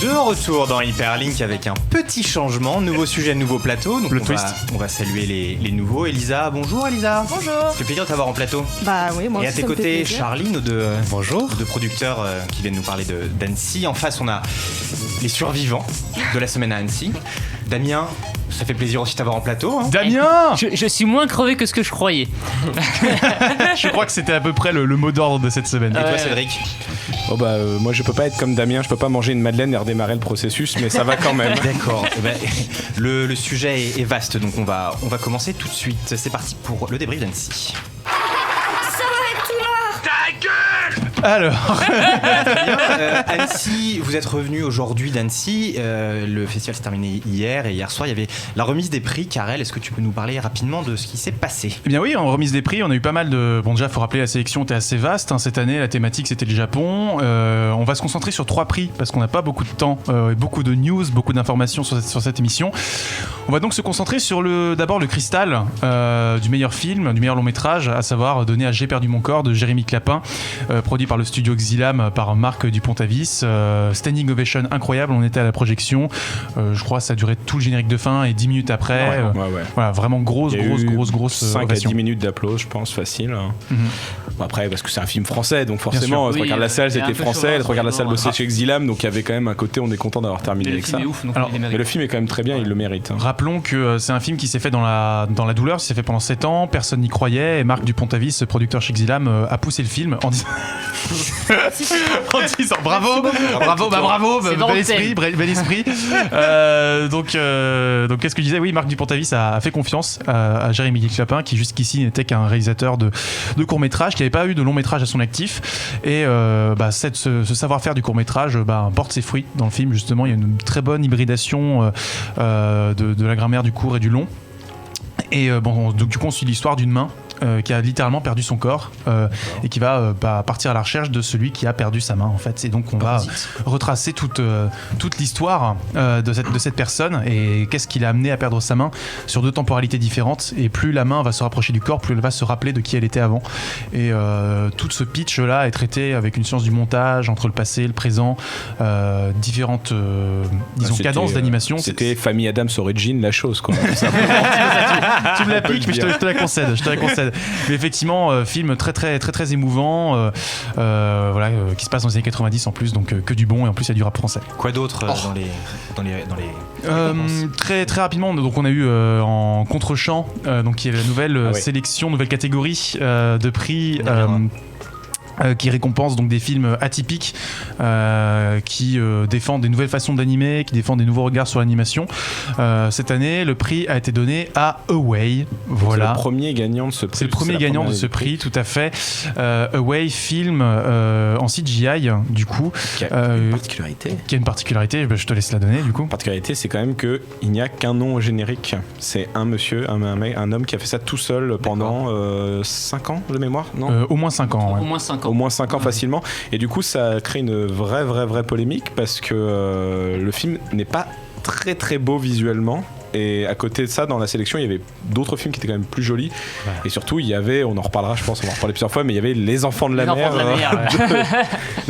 De retour dans Hyperlink avec un petit changement, nouveau sujet, nouveau plateau. Donc on va saluer les nouveaux. Elisa, bonjour Elisa. Bonjour. Ça fait plaisir de t'avoir en plateau. Bah oui, moi aussi. Et à tes côtés, Charlie, nos deux producteurs qui viennent nous parler d'Annecy. En face, on a les survivants de la semaine à Annecy. Damien, ça fait plaisir aussi de t'avoir en plateau. Hein. Damien, je suis moins crevé que ce que je croyais. Je crois que c'était à peu près le mot d'ordre de cette semaine. Et toi, Cédric? Moi je peux pas être comme Damien, je peux pas manger une madeleine et redémarrer le processus, mais ça va quand même. D'accord. Le sujet est vaste, donc on va commencer tout de suite. C'est parti pour le débrief d'Annecy. Alors, Annecy, vous êtes revenu aujourd'hui d'Annecy. Le festival s'est terminé hier et hier soir, il y avait la remise des prix. Karel, est-ce que tu peux nous parler rapidement de ce qui s'est passé? Eh bien oui, en remise des prix, on a eu pas mal de... Bon déjà, il faut rappeler, la sélection était assez vaste. Hein, cette année, la thématique, c'était le Japon. On va se concentrer sur 3 prix parce qu'on n'a pas beaucoup de temps, et beaucoup de news, beaucoup d'informations sur cette émission. On va donc se concentrer sur d'abord le cristal du meilleur film, du meilleur long métrage, à savoir Donner à J'ai perdu mon corps de Jérémy Clapin, produit par le studio Xilam, par Marc Dupont-Avis. Standing ovation incroyable, on était à la projection. Je crois que ça a duré tout le générique de fin et 10 minutes après. Ouais. Voilà, vraiment grosse 5 ovation. à 10 minutes d'applaudissements, je pense, facile. Mm-hmm. Bon, après, parce que c'est un film français, donc forcément, tu regardes la salle, c'était français, tu regardes la salle bosser chez Xilam, donc il y avait quand même un côté, on est content d'avoir terminé avec ça. Mais le film est quand même très bien, il le mérite. Hein. Rappelons que c'est un film qui s'est fait dans la douleur, il s'est fait pendant 7 ans, personne n'y croyait, et Marc Dupont-Avis, producteur chez Xilam, a poussé le film en disant... bravo, bel esprit. Donc qu'est-ce que je disais? Oui, Marc Dupont-Avis a fait confiance à Jérémy Clapin, qui jusqu'ici n'était qu'un réalisateur de court-métrage, qui n'avait pas eu de long-métrage à son actif, et ce savoir-faire du court-métrage porte ses fruits dans le film. Justement, il y a une très bonne hybridation de la grammaire du court et du long. Et donc du coup, on suit l'histoire d'une main qui a littéralement perdu son corps et qui va partir à la recherche de celui qui a perdu sa main en fait. Et donc on va retracer toute l'histoire de cette personne et qu'est-ce qui l'a amené à perdre sa main sur 2 temporalités différentes. Et plus la main va se rapprocher du corps, plus elle va se rappeler de qui elle était avant. Et tout ce pitch là est traité avec une science du montage entre le passé, le présent, différentes cadences d'animation. C'était Famille Adams Origin, la chose quoi. Tu me la piques, mais je te la concède. Mais effectivement, film très très très très émouvant, qui se passe dans les années 90 en plus, donc que du bon, et en plus il y a du rap français. Quoi d'autre dans les très très rapidement, donc on a eu en contre-champ, donc qui est la nouvelle sélection, nouvelle catégorie de prix. Qui récompense donc des films atypiques, qui défendent des nouvelles façons d'animer, qui défendent des nouveaux regards sur l'animation. Cette année, le prix a été donné à Away. Voilà. C'est le premier gagnant de ce prix. C'est le premier gagnant de ce prix, tout à fait. Away, film en CGI, du coup. Qui a une particularité. Je te laisse la donner, du coup. La particularité, c'est quand même qu'il n'y a qu'un nom au générique. C'est un monsieur, un homme qui a fait ça tout seul pendant 5 ans de mémoire, non Au moins 5 ans. Ouais. Au moins 5 ans facilement. Et du coup, ça crée une vraie polémique parce que le film n'est pas très très beau visuellement. Et à côté de ça, dans la sélection, il y avait d'autres films qui étaient quand même plus jolis. Ouais. Et surtout, il y avait, on en reparlera, je pense, on va en reparler plusieurs fois, mais il y avait Les Enfants de la Mer.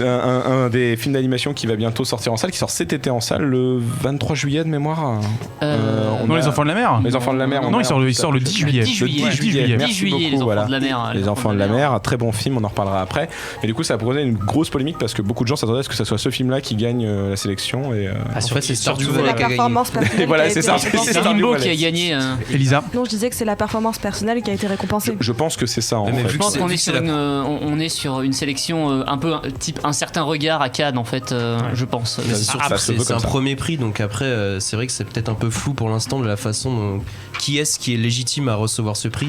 Un des films d'animation qui va bientôt sortir en salle, qui sort cet été en salle, le 23 juillet de mémoire. Les Enfants de la Mer. Les Enfants de la Mer. Non, il sort le 10 juillet. Le 10 juillet. Merci beaucoup. Les Enfants de la Mer. Les Enfants de la Mer, un très bon film, on en reparlera après. Et du coup, ça a posé une grosse polémique parce que beaucoup de gens s'attendaient à ce que ça soit ce film-là qui gagne la sélection. Et en fait, c'est surtout la performance personnelle. Voilà, c'est ça. C'est Limbo qui a gagné. Elisa. Non, je disais que c'est la performance personnelle qui a été récompensée. Je pense que c'est ça. Je pense qu'on est sur une sélection un peu type un certain regard à Cannes en fait. Je pense. C'est un premier prix, donc après c'est vrai que c'est peut-être un peu flou pour l'instant de la façon dont qui est légitime à recevoir ce prix.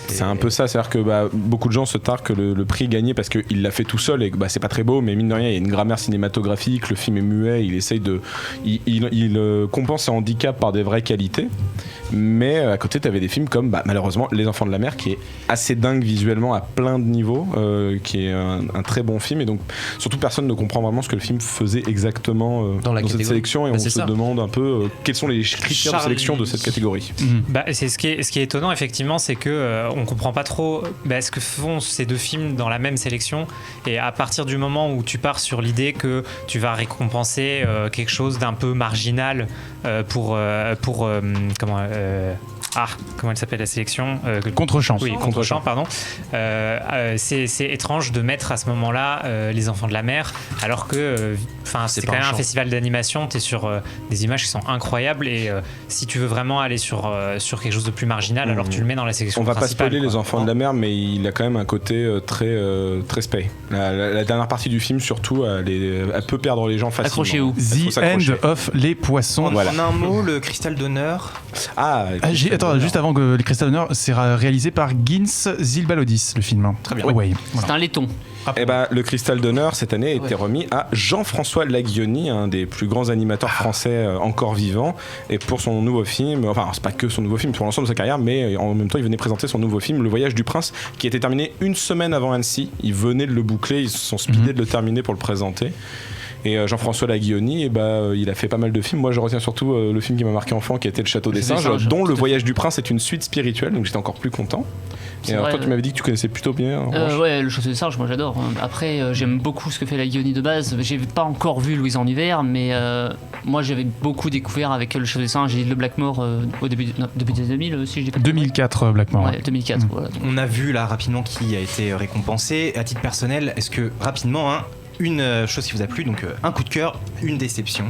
C'est un peu ça, c'est-à-dire que beaucoup de gens se targuent que le prix est gagné parce qu'il l'a fait tout seul et que c'est pas très beau, mais mine de rien, il y a une grammaire cinématographique, le film est muet, il essaye de. Il compense ses handicaps par des vraies qualités. qualité. Mais à côté, tu avais des films comme malheureusement Les Enfants de la Mer, qui est assez dingue visuellement à plein de niveaux, qui est un très bon film. Et donc, surtout, personne ne comprend vraiment ce que le film faisait exactement dans cette sélection. Et on se demande un peu quels sont les critères de sélection de cette catégorie. C'est ce qui est étonnant, effectivement, c'est que on comprend pas trop ce que font ces deux films dans la même sélection. Et à partir du moment où tu pars sur l'idée que tu vas récompenser quelque chose d'un peu marginal pour comment elle s'appelle la sélection Contre-champ. Oui, Contre-champ, pardon. C'est étrange de mettre à ce moment-là Les Enfants de la Mer, alors que c'est quand même un festival d'animation, tu es sur des images qui sont incroyables, et si tu veux vraiment aller sur quelque chose de plus marginal, alors tu le mets dans la sélection principale. On va pas spoiler Les Enfants de la Mer, mais il a quand même un côté très spay. La dernière partie du film, surtout, elle peut perdre les gens facilement. Accrochez-vous. The End of Les Poissons. En un mot, le Cristal d'honneur. Attends, juste avant que les Cristal d'honneur, c'est réalisé par Gins Zilbalodis, le film. Très bien. Voilà. C'est un laiton. Le Cristal d'honneur cette année a été remis à Jean-François Laguioni, un des plus grands animateurs français encore vivants, et pour son nouveau film, c'est pas que son nouveau film, pour l'ensemble de sa carrière, mais en même temps il venait présenter son nouveau film Le Voyage du Prince, qui était terminé une semaine avant Annecy. Ils venaient de le boucler, ils se sont speedés de le terminer pour le présenter. Et Jean-François Laguioni, il a fait pas mal de films. Moi, je retiens surtout le film qui m'a marqué enfant, qui était Le Château des Singes, dont Le Voyage du Prince est une suite spirituelle, donc j'étais encore plus content. Et alors, toi, tu m'avais dit que tu connaissais plutôt bien. Ouais, Le Château des Singes, moi j'adore. Après, j'aime beaucoup ce que fait Laguioni de base. J'ai pas encore vu Louise en hiver, mais moi j'avais beaucoup découvert avec Le Château des Singes et Le Blackmore au début des 2000, si je dis pas 2004, Blackmore. Ouais, 2004. Voilà. On a vu là rapidement qui a été récompensé. À titre personnel, est-ce que rapidement, une chose qui vous a plu, donc un coup de cœur, une déception?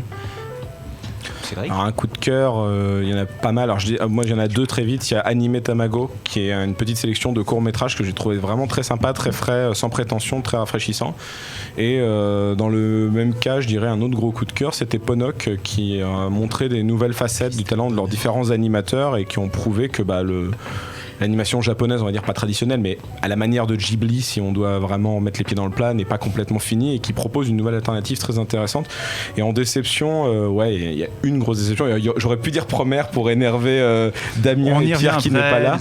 Alors, un coup de cœur, il y en a pas mal. Alors moi, il y en a deux très vite. Il y a Anime Tamago, qui est une petite sélection de courts-métrages que j'ai trouvé vraiment très sympa, très frais, sans prétention, très rafraîchissant. Et dans le même cas, je dirais un autre gros coup de cœur, c'était Ponok, qui a montré des nouvelles facettes du talent de leurs différents animateurs et qui ont prouvé que l'animation japonaise, on va dire pas traditionnelle, mais à la manière de Ghibli, si on doit vraiment mettre les pieds dans le plat, n'est pas complètement finie et qui propose une nouvelle alternative très intéressante. Et en déception, il y a une grosse déception. J'aurais pu dire Promare pour énerver Damien et Pierre qui n'est pas là.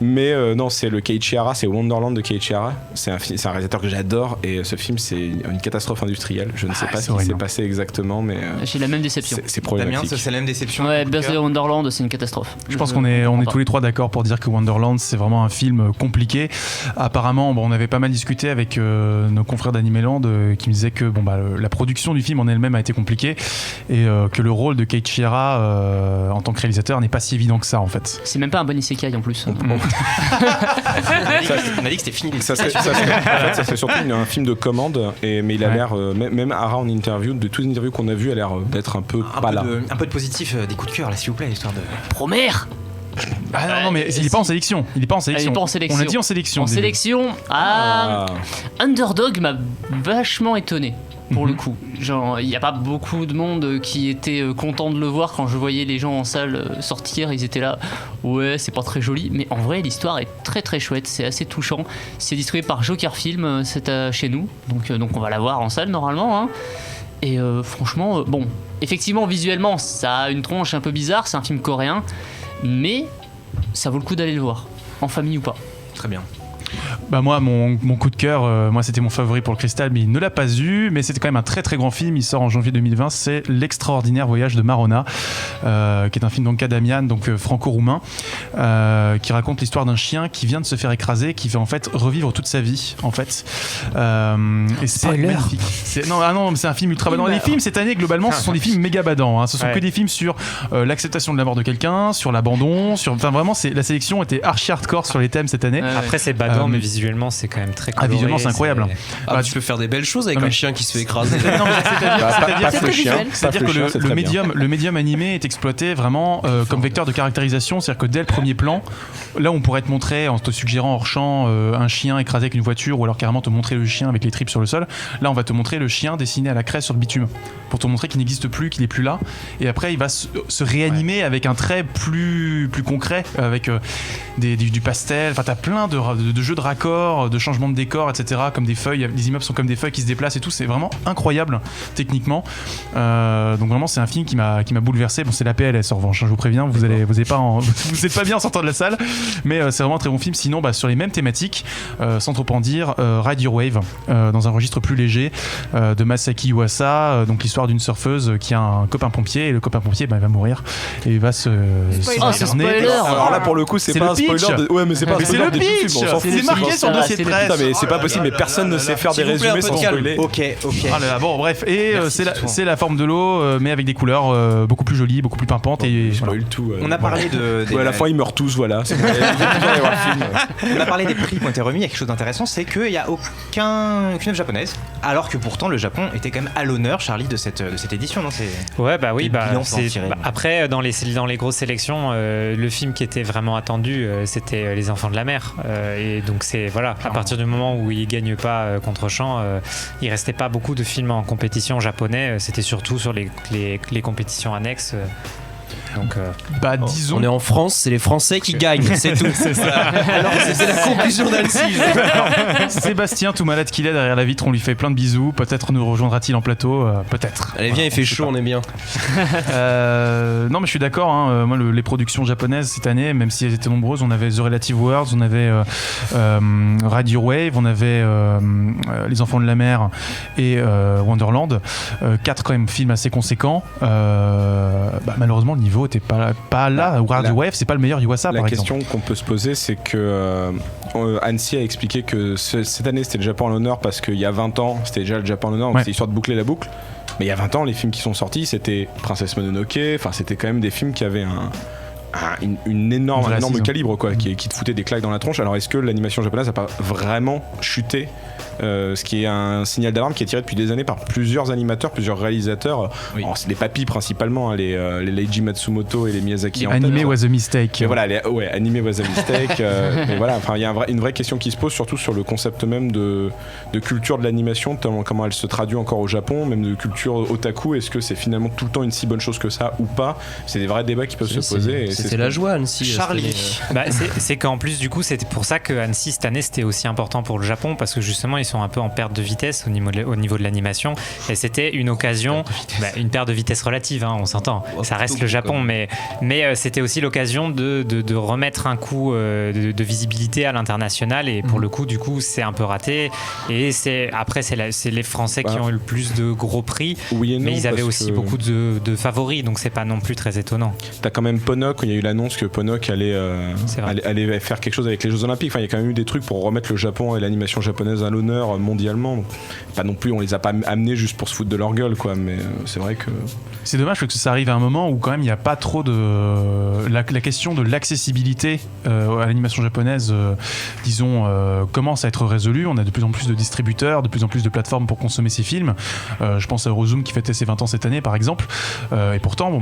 Mais non, c'est le Keiichi Hara, c'est Wonderland de Keiichi Hara. C'est un réalisateur que j'adore et ce film, c'est une catastrophe industrielle. Je ne sais pas ce qui s'est passé exactement, mais j'ai la même déception. C'est problématique. Damien, c'est la même déception. Ouais, Birthday Wonderland, c'est une catastrophe. Je pense qu'on est tous les trois d'accord pour dire que Wonderland, c'est vraiment un film compliqué. Apparemment, on avait pas mal discuté avec nos confrères d'Animeland qui me disaient que la production du film en elle-même a été compliquée et que le rôle de Keiichi Hara en tant que réalisateur n'est pas si évident que ça en fait. C'est même pas un bon isekai en plus. On a dit que c'était fini. Ça serait surtout un film de commande, mais il a l'air, même Hara en interview, de toutes les interviews qu'on a vues, a l'air d'être un peu là. Un peu de positif, des coups de cœur là, s'il vous plaît, histoire de. Promare. Non, mais il est pas en sélection. On a dit en sélection. En sélection, Underdog m'a vachement étonné. Pour le coup, genre il n'y a pas beaucoup de monde qui était content de le voir. Quand je voyais les gens en salle sortir, ils étaient là, ouais c'est pas très joli, mais en vrai l'histoire est très très chouette, c'est assez touchant. C'est distribué par Joker Film, c'est chez nous, donc on va la voir en salle normalement, Et franchement, effectivement visuellement ça a une tronche un peu bizarre, c'est un film coréen, mais ça vaut le coup d'aller le voir, en famille ou pas. Très bien. Moi, mon coup de cœur, c'était mon favori pour le Cristal, mais il ne l'a pas eu. Mais c'était quand même un très très grand film. Il sort en janvier 2020. C'est L'extraordinaire voyage de Marona, qui est un film donc Damian, donc franco-roumain, qui raconte l'histoire d'un chien qui vient de se faire écraser, qui fait en fait revivre toute sa vie, en fait. Et c'est magnifique. C'est un film ultra badant. Les films cette année, globalement, ce sont des films méga badants. Ce sont que des films sur l'acceptation de la mort de quelqu'un, sur l'abandon, vraiment, la sélection était archi hardcore sur les thèmes cette année. Après, c'est badant. Mais visuellement c'est quand même très coloré. Visuellement c'est incroyable. Tu peux faire des belles choses avec un chien qui se fait écraser. C'est-à-dire que le médium animé est exploité vraiment comme vecteur de caractérisation. C'est-à-dire que dès le premier plan, là on pourrait te montrer en te suggérant hors champ un chien écrasé avec une voiture, ou alors carrément te montrer le chien avec les tripes sur le sol. Là on va te montrer le chien dessiné à la craie sur le bitume pour te montrer qu'il n'existe plus, qu'il n'est plus là, et après il va se réanimer avec un trait plus concret, avec du pastel. Enfin t'as plein de jeux de raccord décors, de changements de décors, etc. Comme des feuilles, les immeubles sont comme des feuilles qui se déplacent et tout. C'est vraiment incroyable techniquement. Donc vraiment, c'est un film qui m'a bouleversé. Bon, c'est la PLS en revanche. Je vous préviens, vous êtes pas bien en sortant de la salle, mais c'est vraiment un très bon film. Sinon, sur les mêmes thématiques, sans trop en dire, Ride Your Wave, dans un registre plus léger, de Masaki Yuasa. Donc l'histoire d'une surfeuse qui a un copain pompier et le copain pompier, il va mourir et il va se. C'est spoiler. Alors là, pour le coup, c'est pas un spoiler. Ouais, mais c'est pas un spoiler du film. C'est marqué sur le dossier de presse. Mais c'est pas possible. Mais personne ne sait faire des résumés sans spoiler. Ok. Bon, bref, et c'est la forme de l'eau, mais avec des couleurs beaucoup plus jolies, beaucoup plus pimpantes. Et spoil tout. On a parlé à la fin, ils meurent tous, voilà. On a parlé des prix qui ont été remis. Il y a quelque chose d'intéressant, c'est qu'il n'y a aucune œuvre japonaise, alors que pourtant le Japon était quand même à l'honneur, Charlie, de cette édition, non? Ouais, après, dans les grosses sélections, le film qui était vraiment attendu, c'était Les Enfants de la Mer. Et donc à partir du moment où il gagne pas contre Champ, il restait pas beaucoup de films en compétition japonais. C'était surtout sur les compétitions annexes. Donc, disons. On est en France, c'est les Français qui gagnent, c'est tout. C'est ça. Alors, c'est la conclusion d'Annecy. Sébastien, tout malade qu'il est derrière la vitre, on lui fait plein de bisous. Peut-être nous rejoindra-t-il en plateau. Peut-être. Allez, viens, il fait chaud, on est bien. Non, mais je suis d'accord. Moi, les productions japonaises cette année, même si elles étaient nombreuses, on avait The Relative Worlds, on avait Ride Your Wave, on avait Les Enfants de la Mer et Wonderland. 4 quand même films assez conséquents. Malheureusement, le niveau était pas là. Ride Your Wave, c'est pas le meilleur Yuasa, par exemple. La question qu'on peut se poser, c'est que Annecy a expliqué que cette année c'était le Japon à l'honneur parce qu'il y a 20 ans c'était déjà le Japon à l'honneur, donc c'est histoire de boucler la boucle. Mais il y a 20 ans, les films qui sont sortis, c'était Princesse Mononoke, c'était quand même des films qui avaient un énorme calibre, quoi, qui te foutait des claques dans la tronche. Alors est-ce que l'animation japonaise a pas vraiment chuté, ce qui est un signal d'alarme qui est tiré depuis des années par plusieurs animateurs, plusieurs réalisateurs. C'est des papis principalement, les Leiji Matsumoto et les Miyazaki. Anime was a mistake. Mais voilà, Anime was a mistake. Mais voilà, il y a une vraie question qui se pose, surtout sur le concept même de culture de l'animation, comment elle se traduit encore au Japon, même de culture otaku. Est-ce que c'est finalement tout le temps une si bonne chose que ça ou pas? C'est des vrais débats qui peuvent se poser. C'était la joie, Annecy. Charlie. C'est qu'en plus, du coup, c'était pour ça que Annecy cette année c'était aussi important pour le Japon, parce que justement ils sont un peu en perte de vitesse au niveau de l'animation, et c'était une occasion, une perte de vitesse relative, on s'entend, ça reste le Japon, mais c'était aussi l'occasion de remettre un coup de visibilité à l'international, et pour le coup, du coup, c'est un peu raté, et c'est les Français qui ont eu le plus de gros prix, mais ils avaient aussi beaucoup de favoris, donc c'est pas non plus très étonnant. T'as quand même Ponok, il y a eu l'annonce que Ponok allait faire quelque chose avec les Jeux Olympiques. Il y a quand même eu des trucs pour remettre le Japon et l'animation japonaise à l'honneur mondialement. Donc, pas non plus, on les a pas amenés juste pour se foutre de leur gueule, quoi. Mais c'est vrai que c'est dommage que ça arrive à un moment où quand même il n'y a pas trop de la question de l'accessibilité à l'animation japonaise, commence à être résolue. On a de plus en plus de distributeurs, de plus en plus de plateformes pour consommer ces films. Je pense à Eurozoom qui fêtait ses 20 ans cette année, par exemple. Et pourtant,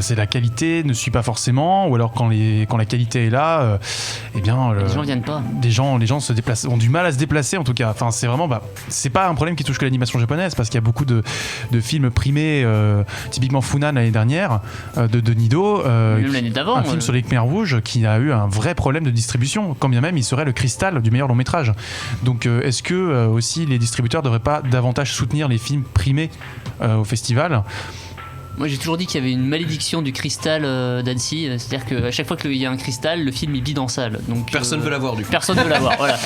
c'est la qualité ne suit pas forcément, ou alors quand la qualité est là, les gens viennent pas. Les gens se déplacent, ont du mal à se déplacer en tout cas. Enfin, c'est vraiment, c'est pas un problème qui touche que l'animation japonaise, parce qu'il y a beaucoup de films primés, typiquement Funan l'année dernière, de Nido, même l'année d'avant, un film sur les Khmers rouges qui a eu un vrai problème de distribution, quand bien même il serait le cristal du meilleur long métrage. Donc est-ce que aussi les distributeurs devraient pas davantage soutenir les films primés au festival? Moi j'ai toujours dit qu'il y avait une malédiction du cristal d'Annecy, c'est-à-dire qu'à chaque fois qu'il y a un cristal, le film est bide en salle. Donc, personne veut l'avoir du coup. Personne veut l'avoir, voilà.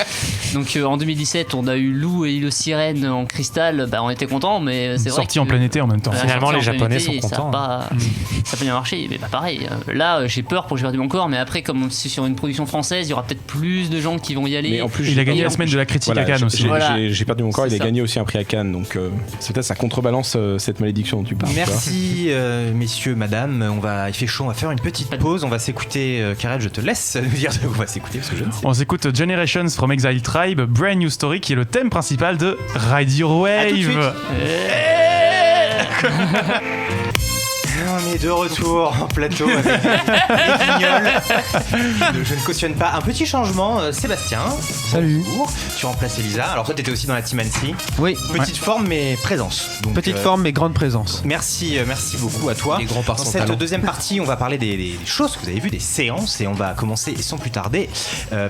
Donc en 2017, on a eu Lou et Île aux Sirènes en cristal, on était contents, mais c'est vrai. Sorti en plein été en même temps. Finalement, les Japonais sont contents. Ça n'a pas bien marché, mais pas pareil. Là, j'ai peur pour J'ai perdu mon corps, mais après, comme c'est sur une production française, il y aura peut-être plus de gens qui vont y aller. Mais en plus, il a gagné la semaine de la critique à Cannes aussi. J'ai perdu mon corps, il a gagné aussi un prix à Cannes, donc c'est peut-être ça contrebalance cette malédiction dont tu parles. Merci. Messieurs, madame, il fait chaud, on va faire une petite pause, on va s'écouter. Karel, je te laisse nous dire de quoi on va s'écouter, parce que je ne sais pas. On s'écoute Generations from Exile Tribe, Brand New Story, qui est le thème principal de Ride Your Wave. On est de retour en plateau avec les Guignols. Je ne cautionne pas. Un petit changement, Sébastien. Salut. Bonjour. Tu remplaces Elisa. Alors toi, t'étais aussi dans la team Annecy. Oui. Petite forme, mais présence. Donc, petite forme, mais grande présence. Merci beaucoup à toi. Les grands par Dans son cette talent. deuxième partie, on va parler des choses que vous avez vues, des séances, et on va commencer sans plus tarder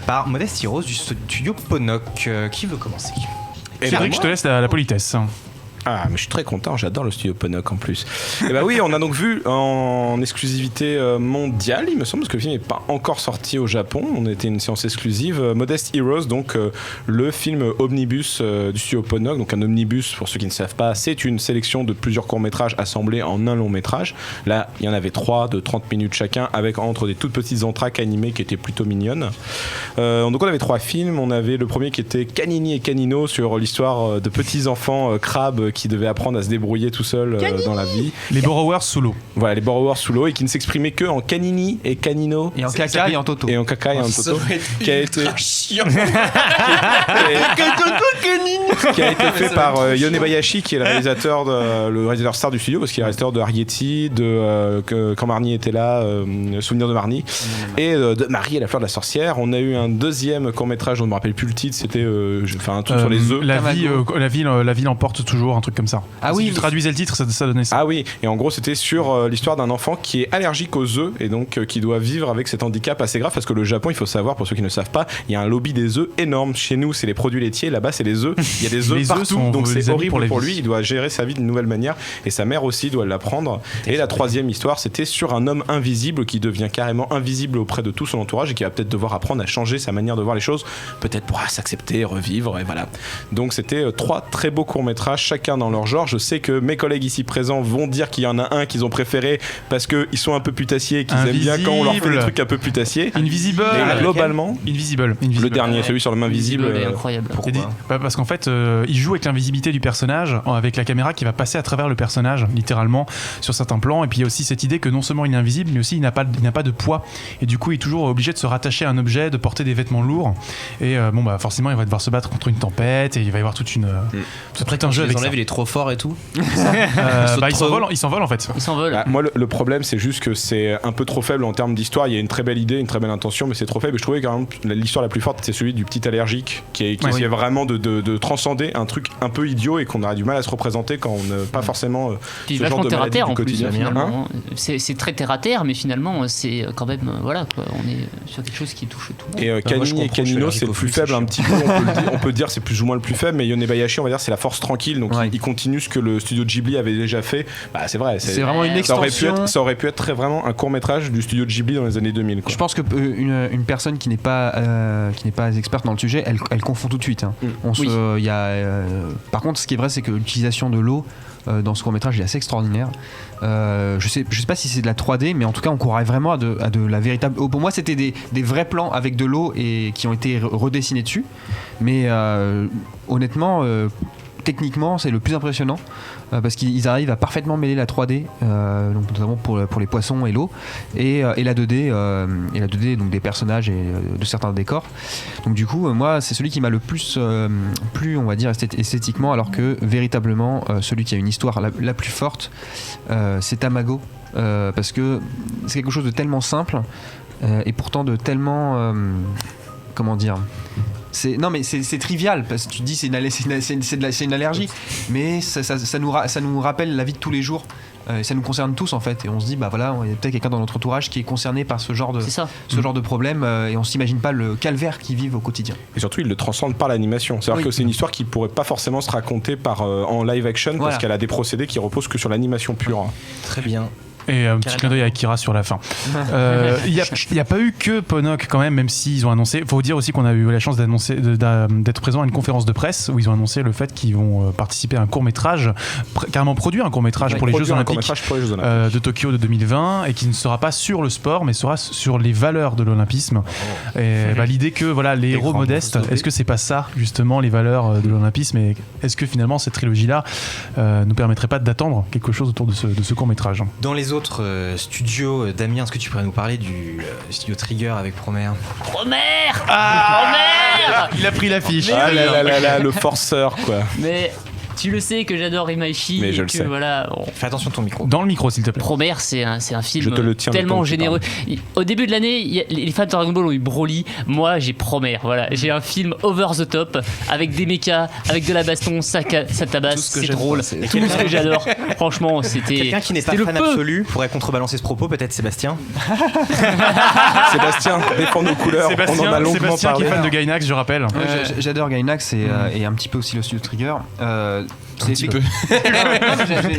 par Modeste Heroes du studio Ponoc. Qui veut commencer? Cédric, je te laisse la politesse. Ah, mais je suis très content, j'adore le studio Ponoc en plus. Et bah oui, on a donc vu en exclusivité mondiale, il me semble, parce que le film n'est pas encore sorti au Japon. On était une séance exclusive. Modest Heroes, donc le film omnibus du studio Ponoc. Donc un omnibus, pour ceux qui ne savent pas, c'est une sélection de plusieurs courts-métrages assemblés en un long-métrage. Là, il y en avait 3 de 30 minutes chacun, avec entre des toutes petites entr'actes animées qui étaient plutôt mignonnes. Donc on avait 3 films. On avait le premier qui était Canini et Canino, sur l'histoire de petits enfants crabes qui devaient apprendre à se débrouiller tout seuls dans la vie. Les borrowers sous l'eau. Voilà, les borrowers sous l'eau, et qui ne s'exprimaient que en Canini et Canino. Et en caca et en toto. Et en caca et en toto. Qui a été qui a été fait par Yonebayashi, qui est le réalisateur star du studio, parce qu'il est le réalisateur de Arrietty, Quand Marnie était là, Souvenir de Marnie, et de Marie et la fleur de la sorcière. On a eu un deuxième court-métrage dont je ne me rappelle plus le titre, c'était un truc sur les œufs. La vie l'emporte toujours, un truc comme ça. Ah si oui, tu traduisais le titre, ça donnait ça. Ah oui, et en gros c'était sur l'histoire d'un enfant qui est allergique aux œufs, et donc qui doit vivre avec cet handicap assez grave, parce que le Japon, il faut savoir, pour ceux qui ne le savent pas, il y a un lobby des œufs énorme. Chez nous c'est les produits laitiers, là-bas c'est les œufs. Il y a des œufs partout, donc c'est horrible pour lui. Il doit gérer sa vie d'une nouvelle manière, et sa mère aussi doit l'apprendre. Et la troisième histoire, c'était sur un homme invisible qui devient carrément invisible auprès de tout son entourage, et qui va peut-être devoir apprendre à changer sa manière de voir les choses, peut-être pour s'accepter, revivre, et voilà. Donc c'était 3 très beaux courts-métrages, chacun dans leur genre. Je sais que mes collègues ici présents vont dire qu'il y en a un qu'ils ont préféré parce qu'ils sont un peu putassiers et qu'ils aiment bien quand on leur fait des trucs un peu putassiers. Invisible. Mais globalement, Invisible. le dernier, celui sur le main visible. est incroyable. Pourquoi ? Parce qu'en fait, il joue avec l'invisibilité du personnage, avec la caméra qui va passer à travers le personnage, littéralement, sur certains plans. Et puis il y a aussi cette idée que non seulement il est invisible, mais aussi il n'a pas de poids. Et du coup, il est toujours obligé de se rattacher à un objet, de porter des vêtements lourds. Et forcément, il va devoir se battre contre une tempête, et il va y avoir tout un jeu avec ça. Il est trop fort et tout. Il s'envole en fait. Il s'envole. Bah, moi, le problème, c'est juste que c'est un peu trop faible en termes d'histoire. Il y a une très belle idée, une très belle intention, mais c'est trop faible. Et je trouvais quand même l'histoire la plus forte, c'est celui du petit allergique qui essayait vraiment de transcender un truc un peu idiot et qu'on a du mal à se représenter quand on n'a pas forcément Puis ce genre de maladie du en quotidien. plus, finalement. C'est très terre à terre, mais finalement, c'est quand même voilà quoi. On est sur quelque chose qui touche tout le monde. Et Canini et Canino, c'est le plus faible un petit peu. On peut dire c'est plus ou moins le plus faible, mais Yonebayashi, on va dire c'est la force tranquille. Donc il continue ce que le studio Ghibli avait déjà fait. Bah c'est vrai. C'est vraiment une extension. Ça aurait pu être vraiment un court métrage du studio Ghibli dans les années 2000. Quoi. Je pense que une personne qui n'est pas experte dans le sujet, elle confond tout de suite. Hein. Par contre, ce qui est vrai, c'est que l'utilisation de l'eau dans ce court-métrage est assez extraordinaire. Je sais pas si c'est de la 3D, mais en tout cas on croirait vraiment à de la véritable. Pour moi, c'était des vrais plans avec de l'eau et qui ont été redessinés dessus. Mais honnêtement, techniquement, c'est le plus impressionnant parce qu'ils arrivent à parfaitement mêler la 3D, donc notamment pour les poissons et l'eau, et la 2D, donc des personnages et de certains décors. Donc du coup, moi, c'est celui qui m'a le plus plu, on va dire, esthétiquement, alors que véritablement, celui qui a une histoire la plus forte, c'est Tamago, parce que c'est quelque chose de tellement simple et pourtant de tellement... comment dire, c'est trivial parce que tu te dis c'est une allergie, mais ça nous rappelle la vie de tous les jours, ça nous concerne tous en fait, et on se dit bah voilà, il y a peut-être quelqu'un dans notre entourage qui est concerné par ce genre de problème, et on s'imagine pas le calvaire qu'ils vivent au quotidien. Et surtout il le transcende par l'animation, c'est-à-dire que c'est une histoire qui pourrait pas forcément se raconter en live action, parce qu'elle a des procédés qui reposent que sur l'animation pure. Très bien. Et un petit clin d'œil à Akira sur la fin. Il n'y a pas eu que Ponoc quand même s'ils ont annoncé. Il faut dire aussi qu'on a eu la chance d'être présent à une conférence de presse où ils ont annoncé le fait qu'ils vont participer à un court-métrage, carrément produire un court-métrage pour les Jeux Olympiques de Tokyo de 2020, et qui ne sera pas sur le sport mais sera sur les valeurs de l'olympisme. Et l'idée que les héros modestes, est-ce que c'est pas ça justement les valeurs de l'olympisme, et est-ce que finalement cette trilogie-là nous permettrait pas d'attendre quelque chose autour de ce court-métrage? Dans les autres studios, Damien, est-ce que tu pourrais nous parler du studio Trigger avec Promare? Il a pris l'affiche. Ah là, le forceur quoi. Mais Tu le sais que j'adore Imaishi. Mais et je le que, sais. Voilà, Fais attention à ton micro. Dans le micro, s'il te plaît. Promare, c'est un film Je te le tiens le temps tellement que tu généreux. Au début de l'année, les fans de Dragon Ball ont eu Broly. Moi, j'ai Promare. Voilà, j'ai un film over the top avec des mechas, avec de la baston, ça tabasse, c'est drôle. Tout ce que j'adore. Franchement, c'était. Quelqu'un qui n'est pas fan absolu pourrait contrebalancer ce propos, peut-être Sébastien. Sébastien, défend nos couleurs. On en a longuement Sébastien qui parlé. est fan de Gainax, je rappelle. Ouais, j'adore Gainax et un petit peu aussi le studio Trigger. Un petit peu.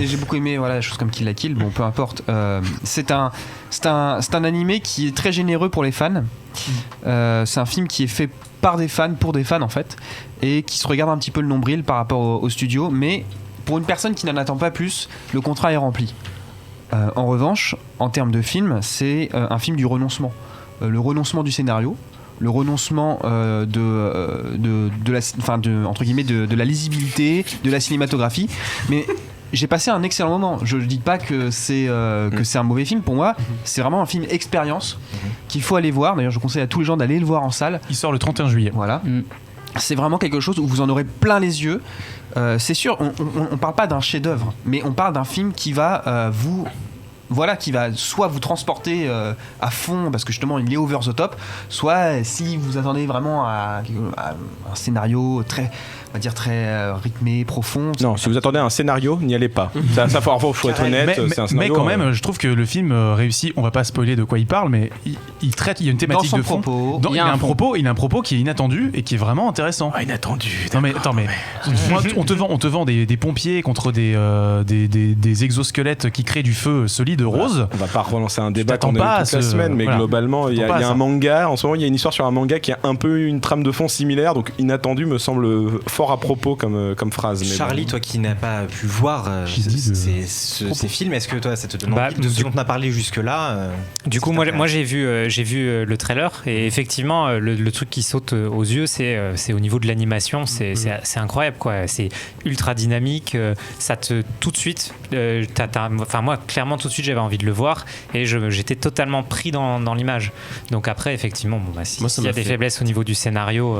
J'ai beaucoup aimé des choses comme Kill la Kill. Bon, peu importe. C'est un animé qui est très généreux pour les fans. C'est un film qui est fait par des fans pour des fans en fait, et qui se regarde un petit peu le nombril par rapport au studio. Mais pour une personne qui n'en attend pas plus, le contrat est rempli. En revanche, en termes de film, c'est un film du renoncement. Le renoncement du scénario, le renoncement entre guillemets de la lisibilité, de la cinématographie. Mais j'ai passé un excellent moment. Je ne dis pas que c'est un mauvais film. Pour moi, c'est vraiment un film expérience qu'il faut aller voir. D'ailleurs, je conseille à tous les gens d'aller le voir en salle. Il sort le 31 juillet. Voilà. C'est vraiment quelque chose où vous en aurez plein les yeux. C'est sûr, on parle pas d'un chef-d'œuvre, mais on parle d'un film qui va qui va soit vous transporter à fond parce que justement il est over the top, soit si vous attendez vraiment à un scénario très rythmé, profond. Non, si vous attendez un scénario, n'y allez pas. Ça faut être honnête. C'est un scénario, mais quand même, je trouve que le film réussit. On va pas spoiler de quoi il parle, mais il traite. Il y a une thématique dans son de fond. Propos. Il a un propos qui est inattendu et qui est vraiment intéressant. Inattendu. Non mais attends, mais on te vend des pompiers contre des exosquelettes qui créent du feu solide rose. On va pas relancer un débat t'attends qu'on a pas eu à toute la ce- semaine, mais voilà. globalement, il y T'attends pas a à un ça. manga. En ce moment, il y a une histoire sur un manga qui a un peu une trame de fond similaire, donc inattendu me semble fort à propos comme phrase. Mais Charlie, bon. toi qui n'as pas pu voir ces films, est-ce que toi ça te donne envie de ce dont on a parlé jusque-là Du coup, moi j'ai vu le trailer et effectivement, le truc qui saute aux yeux, c'est au niveau de l'animation, c'est incroyable quoi. C'est ultra dynamique, ça te tout de suite. Enfin moi, clairement tout de suite, j'avais envie de le voir et j'étais totalement pris dans l'image. Donc après, effectivement, s'il y a des faiblesses au niveau du scénario,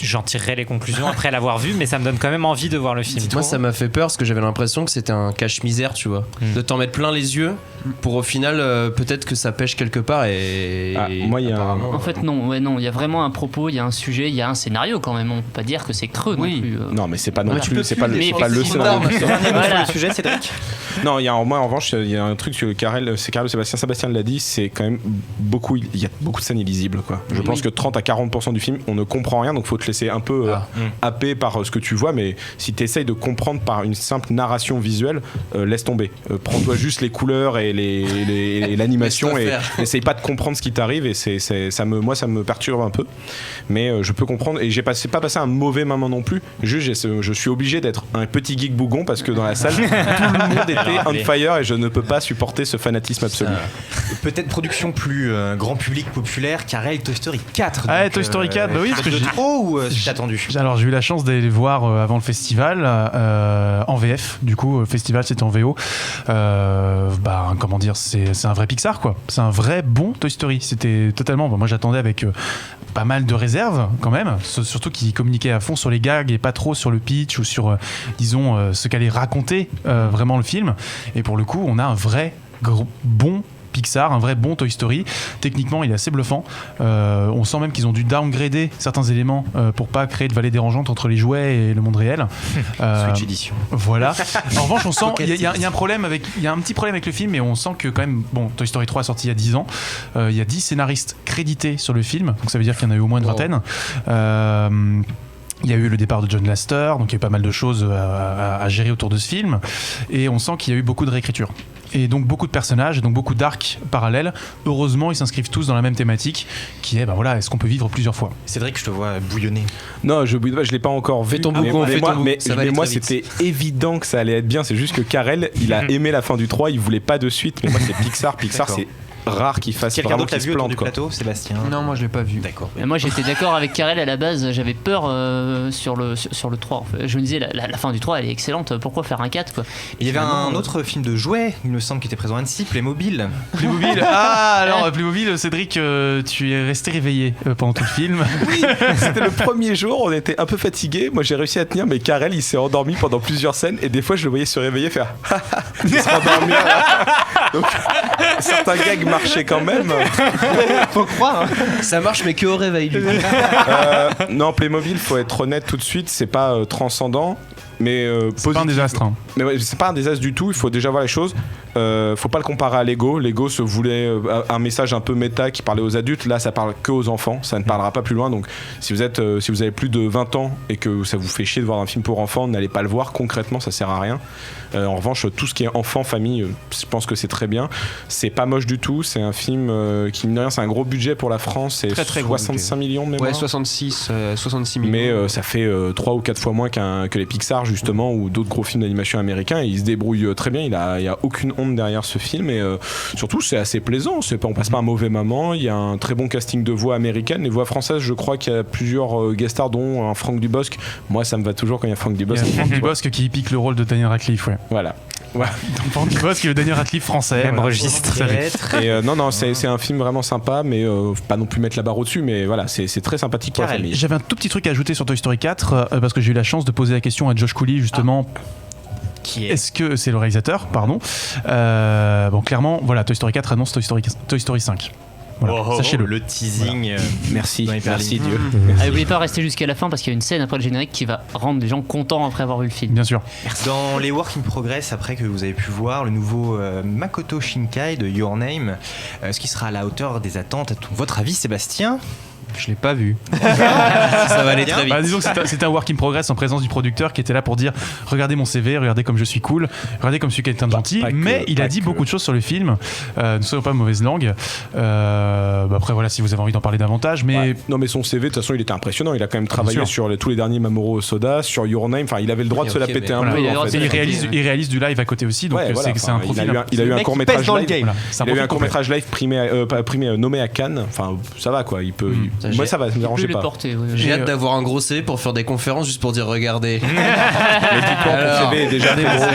j'en tirerai les conclusions après l'avoir vu, mais ça me donne quand même envie de voir le film. Moi, ça m'a fait peur parce que j'avais l'impression que c'était un cache-misère, tu vois. De t'en mettre plein les yeux pour au final, peut-être que ça pêche quelque part et. Moi, il y a En fait, non, il y a vraiment un propos, il y a un sujet, il y a un scénario quand même. On peut pas dire que c'est creux non plus. Non, mais c'est pas non Voilà. plus, c'est pas le effectivement, scénario. Voilà. le sujet, Cédric? Non, moi en revanche, il y a un truc que Karel Sébastien l'a dit, c'est quand même beaucoup. Il y a beaucoup de scènes illisibles, quoi. Je pense que 30 à 40% du film, on ne comprend rien, donc faut te laisser un peu happer par ce que tu vois, mais si tu essayes de comprendre par une simple narration visuelle, laisse tomber. Prends-toi juste les couleurs et l'animation et n'essaye pas de comprendre ce qui t'arrive, et ça me perturbe un peu. Mais je peux comprendre, et j'ai pas passé un mauvais moment non plus. Juste, je suis obligé d'être un petit geek bougon parce que dans la salle, tout le monde était on fire et je ne peux pas supporter ce fanatisme absolu. Peut-être production plus grand public populaire, Karel, Toy Story 4. Ah, donc, Toy Story 4, bah oui, parce que de j'ai- trop ou c'est attendu? Alors j'ai eu la chance d'aller les voir avant le festival en VF. Du coup, le festival c'était en VO. Comment dire, c'est un vrai Pixar quoi. C'est un vrai bon Toy Story. C'était totalement. Moi j'attendais avec pas mal de réserves quand même. Surtout qu'ils communiquaient à fond sur les gags et pas trop sur le pitch ou sur disons ce qu'allait raconter vraiment le film. Et pour le coup, on a un vrai bon Pixar, un vrai bon Toy Story. Techniquement, il est assez bluffant. On sent même qu'ils ont dû downgrader certains éléments pour pas créer de vallée dérangeante entre les jouets et le monde réel. Switch Edition. Voilà. En revanche, on sent il y a un problème il y a un petit problème avec le film, mais on sent que quand même, bon, Toy Story 3 est sorti il y a 10 ans. Il y a 10 scénaristes crédités sur le film, donc ça veut dire qu'il y en a eu au moins une vingtaine. Il y a eu le départ de John Lasseter, donc il y a eu pas mal de choses à gérer autour de ce film, et on sent qu'il y a eu beaucoup de réécriture. Et donc beaucoup de personnages, et donc beaucoup d'arcs parallèles. Heureusement, ils s'inscrivent tous dans la même thématique, qui est, est-ce qu'on peut vivre plusieurs fois? Cédric, je te vois bouillonner. Non, je l'ai pas encore vu. Fais ton bougon, mais ça va aller moi, très vite. c'était évident que ça allait être bien. C'est juste que Karel, il a aimé la fin du 3, il voulait pas de suite. Mais moi, c'est Pixar. Pixar, D'accord. c'est rare qu'il fasse Quelqu'un vraiment d'autre l'a qu'il vu se autour plante du quoi. plateau, Sébastien? Non, moi je l'ai pas vu. D'accord. Moi j'étais d'accord avec Karel à la base, j'avais peur sur le 3 en fait. Je me disais la fin du 3 elle est excellente, pourquoi faire un 4 quoi. Il y avait un autre film de jouets, il me semble, qui était présent à Annecy, Playmobil. Playmobil. Ah, alors Playmobil, Cédric, tu es resté réveillé pendant tout le film. Oui, c'était le premier jour, on était un peu fatigués. Moi j'ai réussi à tenir, mais Karel il s'est endormi pendant plusieurs scènes et des fois je le voyais se réveiller faire il se rendormir. Donc certains gags marchaient quand même. Faut croire. Ça marche, mais que au réveil, du coup. Non, Playmobil, faut être honnête tout de suite, c'est pas transcendant. Mais c'est pas un désastre. Hein. Mais ouais, c'est pas un désastre du tout, il faut déjà voir les choses. Faut pas le comparer à Lego. Lego se voulait un message un peu méta qui parlait aux adultes. Là, ça parle que aux enfants, ça ne parlera pas plus loin. Donc, si vous avez plus de 20 ans et que ça vous fait chier de voir un film pour enfants, n'allez pas le voir. Concrètement, ça sert à rien. En revanche, tout ce qui est enfant, famille, je pense que c'est très bien. C'est pas moche du tout. C'est un film qui, mine de rien, c'est un gros budget pour la France. C'est très 65 millions de mémoire. Ouais, 66 millions. Mais ça fait 3 ou 4 fois moins que les Pixar, justement, ou d'autres gros films d'animation américains. Et il se débrouille très bien. Il y a aucune honte derrière ce film. Et surtout, c'est assez plaisant. On passe pas un mauvais moment. Il y a un très bon casting de voix américaines. Les voix françaises, je crois qu'il y a plusieurs guest stars, dont un Franck Dubosc. Moi, ça me va toujours quand il y a Franck Dubosc. Il y a Franck Dubosc qui pique le rôle de Daniel Radcliffe, ouais. Voilà. Ouais. Franck Dubosc qui est le Daniel Radcliffe français. Même voilà. registre. Et non, c'est un film vraiment sympa, mais faut pas non plus mettre la barre au-dessus, mais voilà, c'est très sympathique pour la famille. J'avais un tout petit truc à ajouter sur Toy Story 4 parce que j'ai eu la chance de poser la question à Josh Cooley justement. Qui est Est-ce que c'est le réalisateur, pardon. Bon, clairement, voilà, Toy Story 4 annonce Toy Story 5. Voilà, sachez-le. Le teasing. Merci Dieu. N'oubliez pas de rester jusqu'à la fin parce qu'il y a une scène après le générique qui va rendre les gens contents après avoir vu le film. Bien sûr. Dans les Work in Progress, après que vous avez pu voir le nouveau Makoto Shinkai de Your Name, ce qui sera à la hauteur des attentes, à votre avis, Sébastien? Je l'ai pas vu. Ça va aller très vite. Bah, disons que c'était un work in progress en présence du producteur qui était là pour dire regardez mon CV, regardez comme je suis cool, regardez comme je suis quelqu'un de gentil. Mais il a dit beaucoup de choses sur le film. Ne soyons pas mauvaise langue. Après voilà, si vous avez envie d'en parler davantage, mais ouais. Non, mais son CV de toute façon il était impressionnant. Il a quand même travaillé sur tous les derniers Mamoru Soda, sur Your Name. Enfin, il avait le droit de se la péter un peu. Il réalise du live à côté aussi, donc ouais, voilà. c'est un profil. Il a eu un court métrage live. Voilà, il a eu un court métrage live nommé à Cannes. Enfin, ça va quoi. Il peut. Moi ça va, ça me dérangeait pas. Porter, oui. J'ai hâte d'avoir un gros CV pour faire des conférences juste pour dire regardez. Mais dis-toi, ton CV est déjà très gros.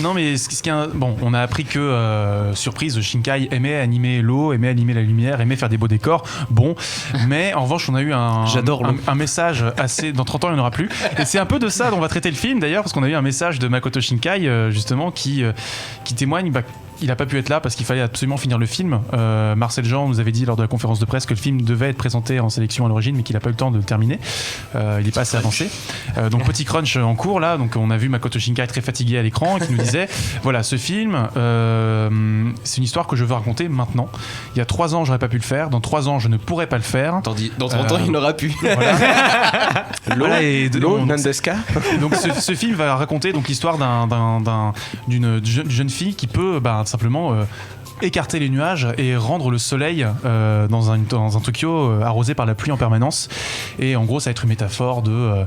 Non mais ce qui est bon, on a appris que surprise, Shinkai aimait animer l'eau, aimait animer la lumière, aimait faire des beaux décors. Bon, mais en revanche on a eu un message assez. Dans 30 ans il n'y en aura plus. Et c'est un peu de ça dont on va traiter le film d'ailleurs, parce qu'on a eu un message de Makoto Shinkai justement qui témoigne. Il n'a pas pu être là parce qu'il fallait absolument finir le film. Marcel Jean nous avait dit lors de la conférence de presse que le film devait être présenté en sélection à l'origine, mais qu'il n'a pas eu le temps de le terminer. Il n'est pas assez avancé. Donc petit crunch en cours là. Donc on a vu Makoto Shinkai très fatigué à l'écran et qui nous disait voilà, ce film, c'est une histoire que je veux raconter maintenant. Il y a 3 ans, j'aurais pas pu le faire. Dans 3 ans, je ne pourrais pas le faire. Dans 30 ans, il n'aura pu. Voilà. L'eau, Nandeska. Donc ce film va raconter donc l'histoire d'une jeune fille qui peut simplement écarter les nuages et rendre le soleil dans un Tokyo arrosé par la pluie en permanence. Et en gros ça va être une métaphore de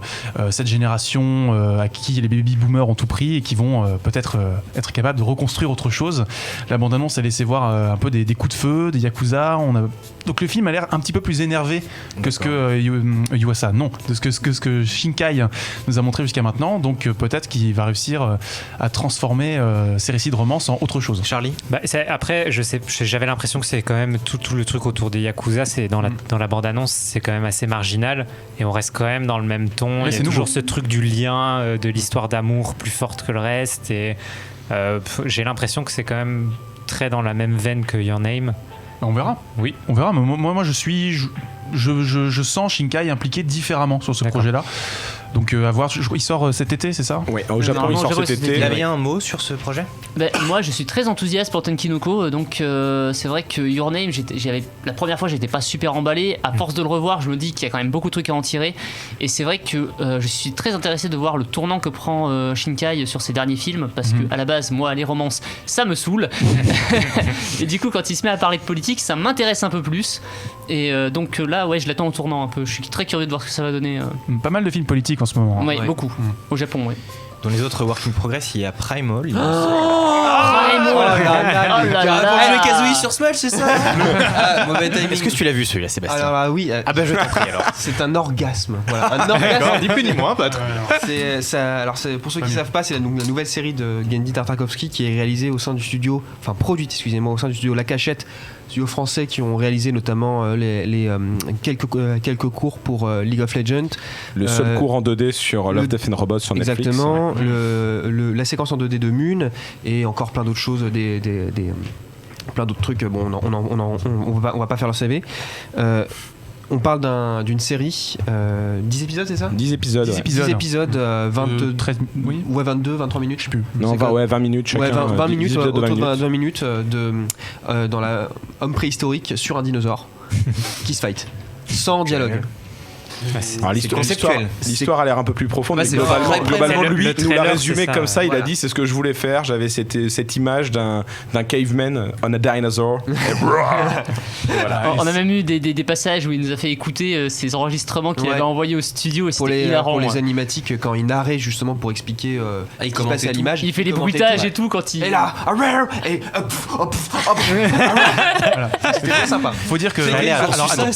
cette génération à qui les baby boomers ont tout pris et qui vont peut-être être capables de reconstruire autre chose. La bande-annonce a laissé voir un peu des coups de feu, des yakuza. Donc le film a l'air un petit peu plus énervé que ce que Yuasa, non, de ce que Shinkai nous a montré jusqu'à maintenant. Donc peut-être qu'il va réussir à transformer ses récits de romance en autre chose. Charlie? Après, j'avais l'impression que c'est quand même tout le truc autour des Yakuza, c'est dans la bande-annonce, c'est quand même assez marginal et on reste quand même dans le même ton. Il y a toujours ce truc du lien, de l'histoire d'amour plus forte que le reste et j'ai l'impression que c'est quand même très dans la même veine que Your Name. On verra. Oui. On verra. Mais moi, je sens Shinkai impliqué différemment sur ce projet-là. Donc à voir. Il sort cet été, c'est ça? Oui, au Japon il sort cet été. Il avait un mot sur ce projet? Moi je suis très enthousiaste pour Tenkinoko, donc c'est vrai que Your Name, la première fois j'étais pas super emballé. À force de le revoir, je me dis qu'il y a quand même beaucoup de trucs à en tirer. Et c'est vrai que je suis très intéressé de voir le tournant que prend Shinkai sur ses derniers films, parce que à la base, moi les romances, ça me saoule. Et du coup, quand il se met à parler de politique, ça m'intéresse un peu plus. Et donc là, ouais, je l'attends au tournant un peu. Je suis très curieux de voir ce que ça va donner. Pas mal de films politiques en ce moment. Ouais, beaucoup. Au Japon, ouais. Dans les autres Work in Progress, il y a Primal. Primal, moi. Pour jouer Kazooie sur Smash, c'est ça? Mauvais timing. Est-ce que tu l'as vu celui-là, Sébastien? Alors là, oui. Ah bah je t'en prie alors. C'est un orgasme. Voilà, un orgasme. D'accord, ni plus ni moins, pas trop. Pour ceux qui ne savent pas, c'est la nouvelle série de Genndy Tartakovsky qui est réalisée au sein du studio, enfin produite, excusez-moi, au sein du studio La Cachette, studio français qui ont réalisé notamment quelques cours pour League of Legends. Le seul cours en 2D sur Love, Death and Robots sur Netflix. Exactement. La séquence en 2D de Moon et encore plein d'autres choses, plein d'autres trucs. Bon, on va pas faire leur CV. On parle d'une série, 10 épisodes, c'est ça? 10 épisodes. 10 épisodes, 13, oui. Ouais, 22, 23 minutes, je sais plus. Non, 20 minutes chacun. Ouais, 20 minutes, autour de 20 minutes dans la homme préhistorique sur un dinosaure qui se fight. Sans dialogue. Alors, l'histoire a l'air un peu plus profonde, mais globalement lui le nous l'a trailer, résumé ça, comme ça. Il voilà. a dit c'est ce que je voulais faire. J'avais cette image d'un caveman on a dinosaur. On a même eu des passages où il nous a fait écouter ses enregistrements qu'il avait envoyés au studio et pour c'était hilarant. pour les animatiques, quand il narrait justement pour expliquer ce qui se passe à l'image. Il fait des bruitages et tout quand il. Et là, et c'était très sympa. Faut dire que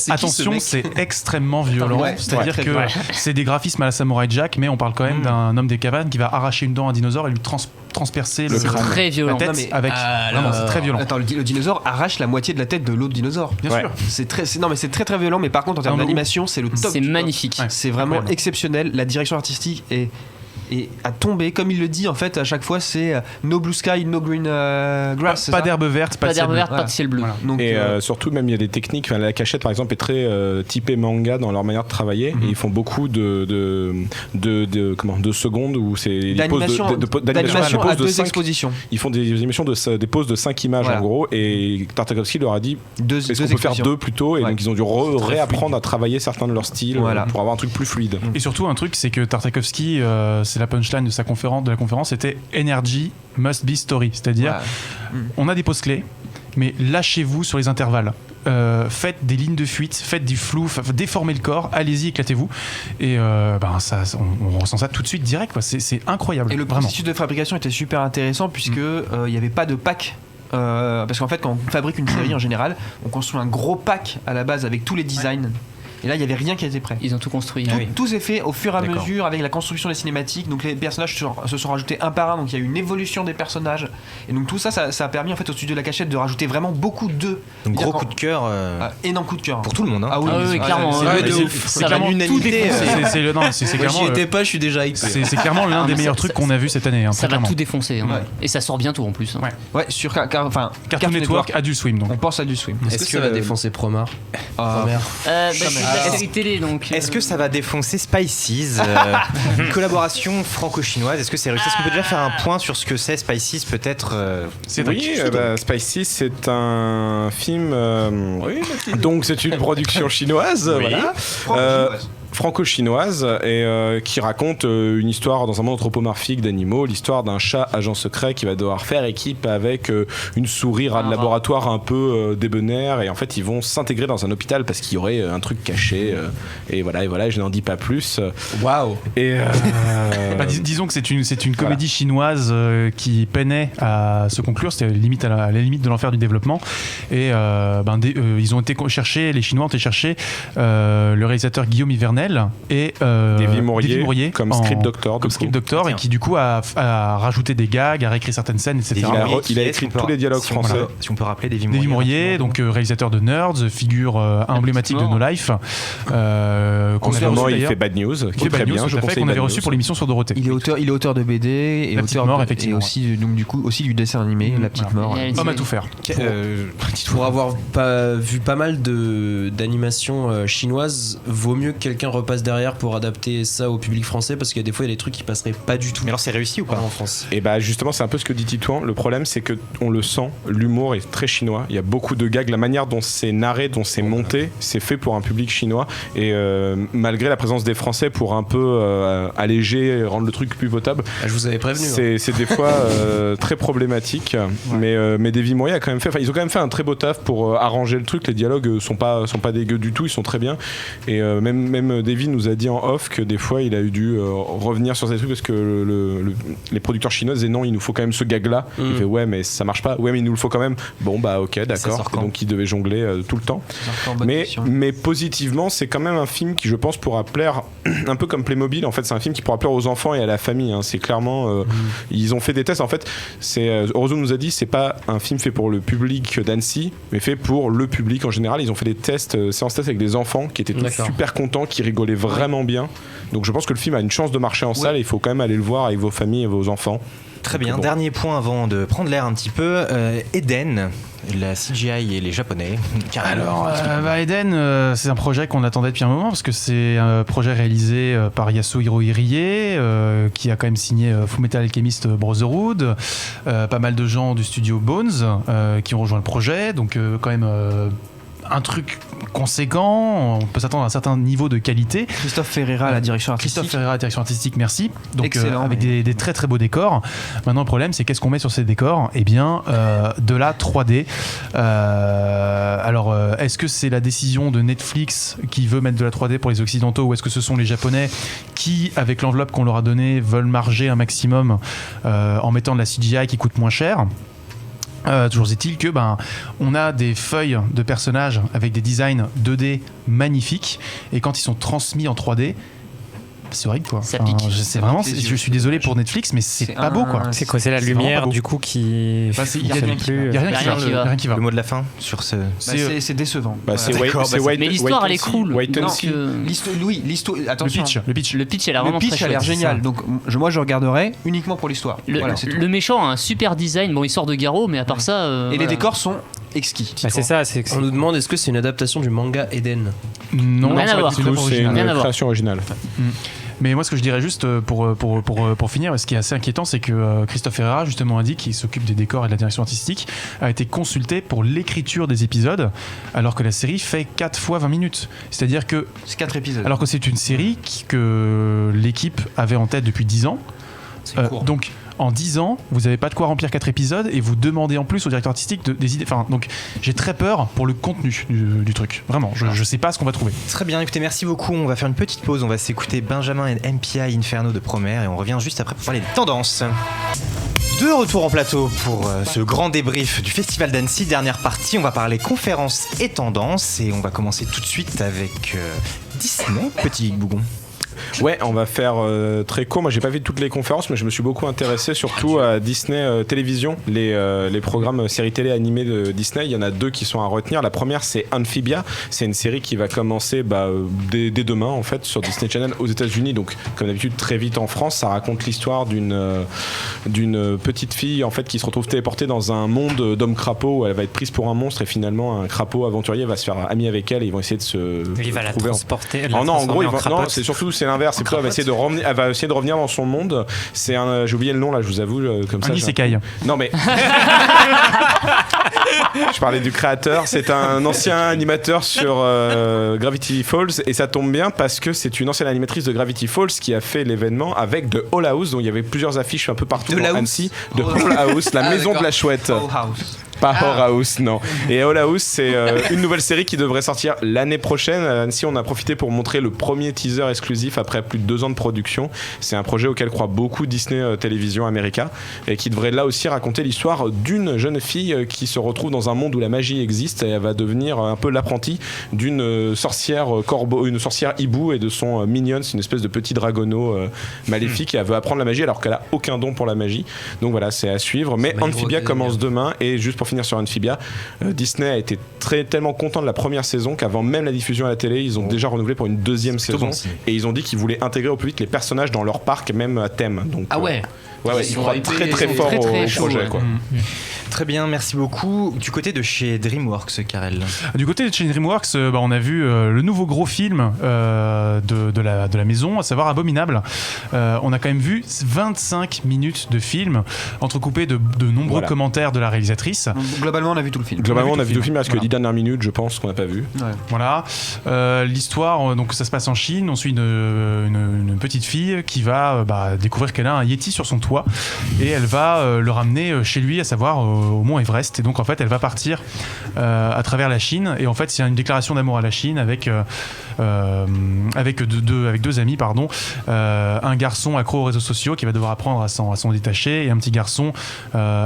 attention, c'est extrêmement violent. C'est-à-dire que c'est des graphismes à la Samurai Jack, mais on parle quand même d'un homme des cavernes qui va arracher une dent à un dinosaure et lui transpercer le crâne. C'est très violent. La tête avec. Vraiment, c'est très violent. Attends, le dinosaure arrache la moitié de la tête de l'autre dinosaure. Bien sûr. C'est très très violent, mais par contre en termes d'animation, c'est le top. C'est magnifique. C'est vraiment exceptionnel. La direction artistique est à tomber, comme il le dit en fait à chaque fois, c'est no blue sky, no green grass. Pas d'herbe verte, pas de ciel bleu. Pas de ciel bleu. Voilà. Donc, et surtout même il y a des techniques. La Cachette par exemple est très typée manga dans leur manière de travailler et ils font beaucoup de secondes où c'est d'animation à deux expositions. Ils font des émissions des pauses de 5 images en gros, et Tartakovsky leur a dit est-ce qu'on peut faire 2 plutôt, et donc ils ont dû réapprendre à travailler certains de leurs styles pour avoir un truc plus fluide. Et surtout un truc, c'est que Tartakovsky, c'est la punchline de la conférence, c'était Energy must be story, c'est-à-dire on a des pauses clés, mais lâchez-vous sur les intervalles. Faites des lignes de fuite, faites du flou, déformez le corps, allez-y, éclatez-vous. Et on ressent ça tout de suite direct, quoi. C'est incroyable. Et le vraiment. processus de fabrication était super intéressant puisque il n'y avait pas de pack. Parce qu'en fait, quand on fabrique une série en général, on construit un gros pack à la base avec tous les designs. Et là, il n'y avait rien qui était prêt. Ils ont tout construit. Tout s'est fait au fur et à mesure avec la construction des cinématiques. Donc les personnages se sont rajoutés un par un. Donc il y a eu une évolution des personnages. Et donc tout ça a permis en fait au studio de La Cachette de rajouter vraiment beaucoup de. Donc gros coup de cœur. Énorme coup de cœur. Pour tout le monde. Hein. Ah oui, clairement. C'est clairement unanimité. C'est clairement. J'y étais pas, je suis déjà hypé. C'est clairement l'un des meilleurs trucs qu'on a vu cette année. Ça va tout défoncer. Et ça sort bientôt en plus. Ouais, sur Cartoon Network, Adult Swim. On pense à Adult Swim. Est-ce que ça va défoncer Promare? C'est la série télé donc. Est-ce que ça va défoncer Spices, une collaboration franco-chinoise? Est-ce que c'est réussi? Est-ce qu'on peut déjà faire un point sur ce que c'est Spices peut-être? Oui, Spices c'est un film. Donc c'est une production chinoise. Voilà. Franco-chinoise et qui raconte une histoire dans un monde anthropomorphique d'animaux, l'histoire d'un chat agent secret qui va devoir faire équipe avec une souris rat de laboratoire un peu débonnaire, et en fait ils vont s'intégrer dans un hôpital parce qu'il y aurait un truc caché et voilà, je n'en dis pas plus. Waouh. Et disons que c'est une comédie chinoise qui peinait à se conclure, c'était limite à la limite de l'enfer du développement, et ils ont été chercher, les Chinois ont été chercher le réalisateur Guillaume Ivernel et Davy Mourier comme script doctor, et qui du coup a rajouté des gags, a réécrit certaines scènes, etc. Il a écrit tous les dialogues français. Si on peut rappeler Davy Mourier, donc réalisateur de Nerds, figure emblématique de No Life. En ce moment, il fait Bad News, qui est très bien. Je conseille. Qu'on avait reçu pour l'émission sur Dorothée. Il est auteur de BD et auteur et aussi donc du coup aussi du dessin animé La Petite Mort. Homme à tout faire. Pour avoir vu pas mal d'animations chinoises, vaut mieux que quelqu'un repasse derrière pour adapter ça au public français, parce qu'il y a des fois il y a des trucs qui passeraient pas du tout. Mais alors c'est réussi ou pas en France? Et justement c'est un peu ce que dit Titouan. Le problème c'est que on le sent, l'humour est très chinois. Il y a beaucoup de gags, la manière dont c'est narré, dont c'est monté, c'est fait pour un public chinois. Et malgré la présence des Français pour un peu alléger, rendre le truc plus potable, je vous avais prévenu. C'est des fois très problématique. Ouais. Mais Davy Mourier a quand même fait. Ils ont quand même fait un très beau taf pour arranger le truc. Les dialogues sont pas dégueux du tout. Ils sont très bien. Et même Davy nous a dit en off que des fois il a eu dû revenir sur ces trucs parce que les producteurs chinois disaient non, il nous faut quand même ce gag-là. Il fait ouais, mais ça marche pas. Ouais, mais il nous le faut quand même. Bon, bah ok, d'accord. Et donc, il devait jongler tout le temps. Mais positivement, c'est quand même un film qui, je pense, pourra plaire un peu comme Playmobil. En fait, c'est un film qui pourra plaire aux enfants et à la famille. Hein. C'est clairement. Ils ont fait des tests. En fait, Orozo nous a dit, c'est pas un film fait pour le public d'Annecy, mais fait pour le public en général. Ils ont fait des tests, séances tests avec des enfants qui étaient tous super contents, qui rigolaient vraiment bien. Donc, je pense que le film a une chance de marcher en salle. Et il faut quand même aller le voir avec vos familles et vos enfants. Très bien. Dernier point avant de prendre l'air un petit peu. Eden, la CGI et les Japonais. Alors, Eden, c'est un projet qu'on attendait depuis un moment parce que c'est un projet réalisé par Yasuhiro Irie, qui a quand même signé Fullmetal Alchemist Brotherhood. Pas mal de gens du studio Bones qui ont rejoint le projet. Donc, quand même. Un truc conséquent, on peut s'attendre à un certain niveau de qualité. Christophe Ferreira à la direction artistique, merci. Donc excellent, avec des très très beaux décors. Maintenant le problème c'est qu'est-ce qu'on met sur ces décors ? Eh bien de la 3D. Alors est-ce que c'est la décision de Netflix qui veut mettre de la 3D pour les occidentaux ou est-ce que ce sont les Japonais qui, avec l'enveloppe qu'on leur a donnée, veulent marger un maximum en mettant de la CGI qui coûte moins cher ? Toujours est-il que on a des feuilles de personnages avec des designs 2D magnifiques et quand ils sont transmis en 3D c'est horrible quoi. Ça pique. Je suis désolé pour Netflix mais c'est pas beau quoi. C'est quoi, c'est la lumière du coup qui il y a rien qui va. Le mot de la fin sur ce c'est décevant. Mais l'histoire elle est cool. Attention. Le pitch elle a vraiment très chouette. A l'air génial. Donc moi je regarderai uniquement pour l'histoire. Le méchant a un super design. Bon, il sort de Garo mais à part ça et les décors sont exquis. C'est ça, on nous demande est-ce que c'est une adaptation du manga Eden ? Non, rien à voir. C'est une création originale. Mais moi, ce que je dirais juste pour finir, ce qui est assez inquiétant, c'est que Christophe Ferreira, justement, indique qu'il s'occupe des décors et de la direction artistique, a été consulté pour l'écriture des épisodes, alors que la série fait 4 fois 20 minutes. C'est-à-dire que. C'est 4 épisodes. Alors que c'est une série que l'équipe avait en tête depuis 10 ans. Donc. En 10 ans, vous n'avez pas de quoi remplir 4 épisodes et vous demandez en plus au directeur artistique des idées. Enfin, donc j'ai très peur pour le contenu du truc. Vraiment, je sais pas ce qu'on va trouver. Très bien, écoutez, merci beaucoup. On va faire une petite pause. On va s'écouter Benjamin et MPI Inferno de Promare et on revient juste après pour parler des tendances. De retour en plateau pour ce grand débrief du Festival d'Annecy. Dernière partie, on va parler conférences et tendances et on va commencer tout de suite avec Disney, petit bougon. Ouais, on va faire très court. Moi, j'ai pas vu toutes les conférences, mais je me suis beaucoup intéressé surtout à Disney Télévision, les programmes séries télé animées de Disney. Il y en a 2 qui sont à retenir. La première, c'est Amphibia. C'est une série qui va commencer dès demain, en fait, sur Disney Channel aux États-Unis. Donc, comme d'habitude, très vite en France. Ça raconte l'histoire d'une petite fille, en fait, qui se retrouve téléportée dans un monde d'hommes crapauds où elle va être prise pour un monstre et finalement, un crapaud aventurier va se faire ami avec elle et ils vont essayer de se. Il va la transporter. Non, en gros, c'est surtout. C'est l'inverse, c'est plutôt elle va essayer de revenir dans son monde. C'est j'ai oublié le nom là, je vous avoue, comme ça. Isekai. Non mais je parlais du créateur, c'est un ancien animateur sur Gravity Falls et ça tombe bien parce que c'est une ancienne animatrice de Gravity Falls qui a fait l'événement avec de Hall House, dont il y avait plusieurs affiches un peu partout dans Annecy, de Hall House, la maison de la chouette. Pas Horror House, non. Et Hall House, c'est une nouvelle série qui devrait sortir l'année prochaine. À Annecy, on a profité pour montrer le premier teaser exclusif après plus de 2 ans de production. C'est un projet auquel croit beaucoup Disney Télévision America et qui devrait là aussi raconter l'histoire d'une jeune fille qui se retrouve dans un monde où la magie existe et elle va devenir un peu l'apprentie d'une sorcière corbeau, une sorcière hibou et de son Minions, une espèce de petit dragonneau maléfique et elle veut apprendre la magie alors qu'elle a aucun don pour la magie. Donc voilà, c'est à suivre. Mais Amphibia commence demain et juste pour finir sur Amphibia, Disney a été tellement content de la première saison qu'avant même la diffusion à la télé, ils ont déjà renouvelé pour une 2e saison et ils ont dit qu'ils voulaient intégrer au plus vite les personnages dans leur parc, même à thème. Donc, ils croient très très fort au projet. Quoi. Très bien, merci beaucoup. Du côté de chez DreamWorks, Karel. Du côté de chez DreamWorks, on a vu le nouveau gros film de la maison, à savoir Abominable. On a quand même vu 25 minutes de film, entrecoupés de nombreux commentaires de la réalisatrice. Globalement, on a vu tout le film. Globalement, on a vu tout le film, parce que les 10 dernières minutes, je pense qu'on n'a pas vu. Ouais. Voilà. L'histoire, donc ça se passe en Chine. On suit une petite fille qui va découvrir qu'elle a un Yeti sur son toit et elle va le ramener chez lui, à savoir au mont Everest. Et donc en fait, elle va partir à travers la Chine. Et en fait, c'est une déclaration d'amour à la Chine avec deux amis, pardon. Un garçon accro aux réseaux sociaux qui va devoir apprendre à s'en détacher, et un petit garçon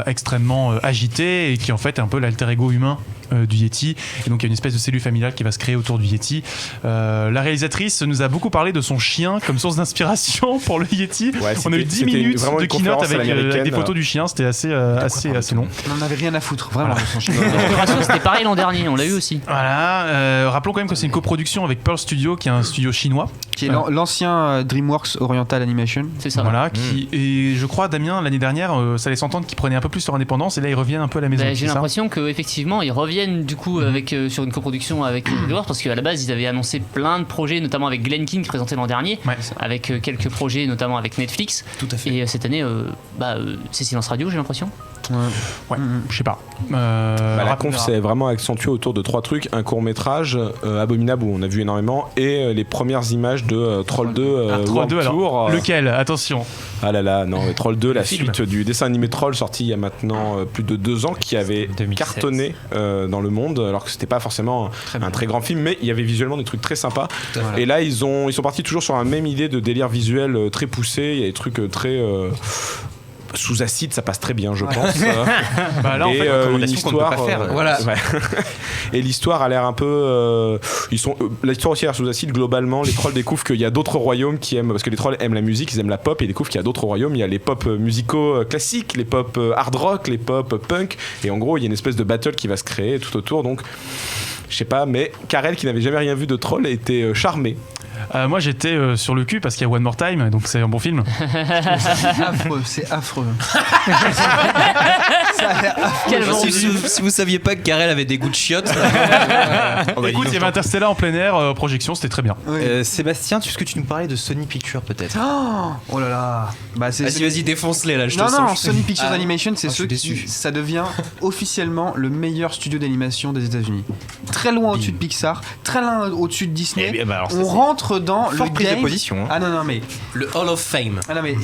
extrêmement agité et qui en fait est un peu l'alter ego humain du Yeti. Et donc il y a une espèce de cellule familiale qui va se créer autour du Yeti. La réalisatrice nous a beaucoup parlé de son chien comme source d'inspiration pour le Yeti. Ouais, on a eu 10 minutes de keynote avec des photos du chien, c'était assez long. On n'en avait rien à foutre, vraiment. Voilà. Son chien. C'était pareil l'an dernier, on l'a eu aussi. Voilà, rappelons quand même que c'est une coproduction avec Pearl Studio, qui est un studio chinois. Qui est l'ancien DreamWorks Oriental Animation. C'est ça. Voilà, et je crois, Damien, l'année dernière, ça laisse entendre qu'ils prenaient un peu plus leur indépendance, et là ils reviennent un peu à la maison. J'ai l'impression qu'effectivement ils reviennent du coup sur une coproduction avec DreamWorks, parce qu'à la base ils avaient annoncé plein de projets, notamment avec Glen Keane qui présentait l'an dernier, avec quelques projets notamment avec Netflix. Tout à fait. Et cette année, c'est Silence Radio, j'ai l'impression. Ouais, je sais pas. La conf s'est vraiment accentuée autour de 3 trucs: un court-métrage, Abominable, où on a vu énormément, et les premières images de Troll 2 Troll 2, alors, lequel? Attention. Ah là là, non, Troll 2, la film. suite du dessin animé Troll, sorti il y a maintenant plus de 2 ans, qui avait 2016. cartonné dans le monde, alors que c'était pas forcément un très grand film, mais il y avait visuellement des trucs très sympas. Et là, ils sont partis toujours sur la même idée de délire visuel très poussé. Il y a des trucs très sous acide, ça passe très bien, je pense. Là, en et fait, recommandation qu'on ne peut pas faire. Voilà. Ouais. Et l'histoire a l'air un peu. L'histoire aussi a l'air sous acide. Globalement, les trolls découvrent qu'il y a d'autres royaumes qui aiment, parce que les trolls aiment la musique, ils aiment la pop, et ils découvrent qu'il y a d'autres royaumes. Il y a les pop musicaux classiques, les pop hard rock, les pop punk, et en gros, il y a une espèce de battle qui va se créer tout autour. Donc, je sais pas, mais Karel, qui n'avait jamais rien vu de troll, a été charmé. Moi j'étais sur le cul parce qu'il y a One More Time, donc c'est un bon film. C'est affreux. Quel Si vous saviez pas que Karel avait des goûts de chiottes. Écoute, il y avait Interstellar en plein air, projection, c'était très bien. Sébastien, est-ce que tu nous parlais de Sony Pictures peut-être? Oh là là. Vas-y, défonce-les là. Non, Sony Pictures Animation, c'est ceux qui. Ça devient officiellement le meilleur studio d'animation des États-Unis. Très loin au-dessus de Pixar, très loin au-dessus de Disney. On rentre dans forte le prise game. de position. Ah non, mais le Hall of Fame. Ah non, mais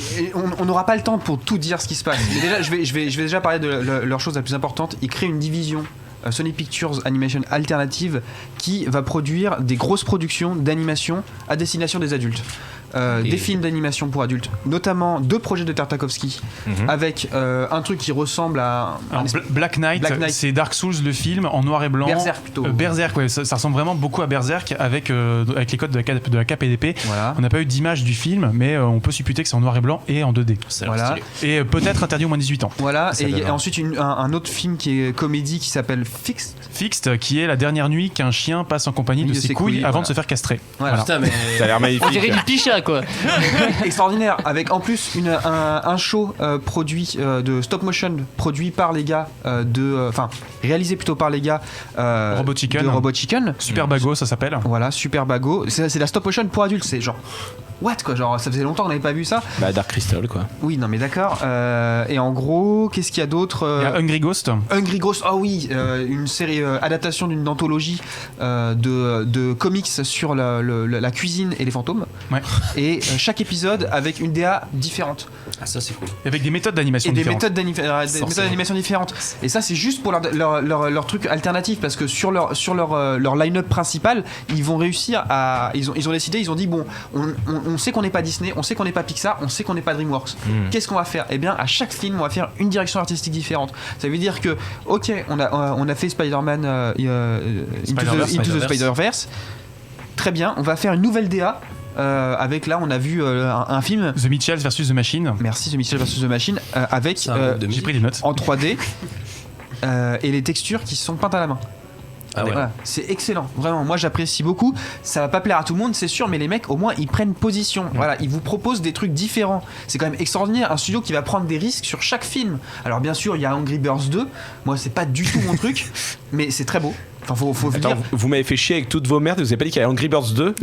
on n'aura pas le temps pour tout dire ce qui se passe. Mais déjà, je vais déjà parler de leur chose la plus importante. Ils créent une division Sony Pictures Animation alternative qui va produire des grosses productions d'animation à destination des adultes. Des films d'animation pour adultes, notamment 2 projets de Tartakovsky, avec un truc qui ressemble à Black Knight, c'est Dark Souls le film en noir et blanc. Berserk plutôt. Berserk, ouais, ça ressemble vraiment beaucoup à Berserk avec les codes de la KPDP. Voilà. On n'a pas eu d'image du film, mais on peut supputer que c'est en noir et blanc et en 2D. Voilà. Et peut-être interdit aux moins de 18 ans. Voilà. Et il y a ensuite un autre film qui est comédie qui s'appelle Fixed, qui est la dernière nuit qu'un chien passe en compagnie de ses couilles avant de se faire castrer. Voilà. Putain, mais Ça a l'air magnifique. On dirait du pichat quoi. Extraordinaire, avec en plus un show produit de stop motion produit par les gars réalisé plutôt par les gars Robot Chicken. de Robot Chicken. Super Bago, ça s'appelle. Voilà, Super Bago. C'est la stop motion pour adultes, c'est genre what quoi, genre ça faisait longtemps qu'on n'avait pas vu ça. Dark Crystal quoi. Oui, non mais d'accord. Et en gros, qu'est-ce qu'il y a d'autre? Il y a Hungry Ghost. Hungry Ghost, oui, une série adaptation d'une anthologie de comics sur la cuisine et les fantômes. Ouais. Et chaque épisode avec une DA différente. Ah, ça c'est cool. Avec des méthodes d'animation Et des différentes. méthodes d'animation différentes. Et ça, c'est juste pour leur truc alternatif, parce que sur leur line-up principal, ils vont réussir à. Ils ont décidé, ils ont dit bon, on sait qu'on n'est pas Disney, on sait qu'on n'est pas Pixar, on sait qu'on n'est pas DreamWorks. Qu'est-ce qu'on va faire? Eh bien, à chaque film, on va faire une direction artistique différente. Ça veut dire que, ok, on a fait Spider-Man Into the Spider-Verse. Très bien, on va faire une nouvelle DA. Avec là, on a vu un film. The Mitchells versus The Machine. Merci, The Mitchells versus The Machine, avec J'ai pris des notes. en 3D et les textures qui sont peintes à la main. Ah ouais. Voilà, c'est excellent, vraiment. Moi, j'apprécie beaucoup. Ça va pas plaire à tout le monde, c'est sûr, mais les mecs, au moins, ils prennent position. Voilà, ils vous proposent des trucs différents. C'est quand même extraordinaire, un studio qui va prendre des risques sur chaque film. Alors, bien sûr, il y a Angry Birds 2. Moi, c'est pas du tout mon truc, mais c'est très beau. Enfin, faut Attends, dire. vous m'avez fait chier avec toutes vos merdes, vous avez pas dit qu'il y avait Angry Birds 2?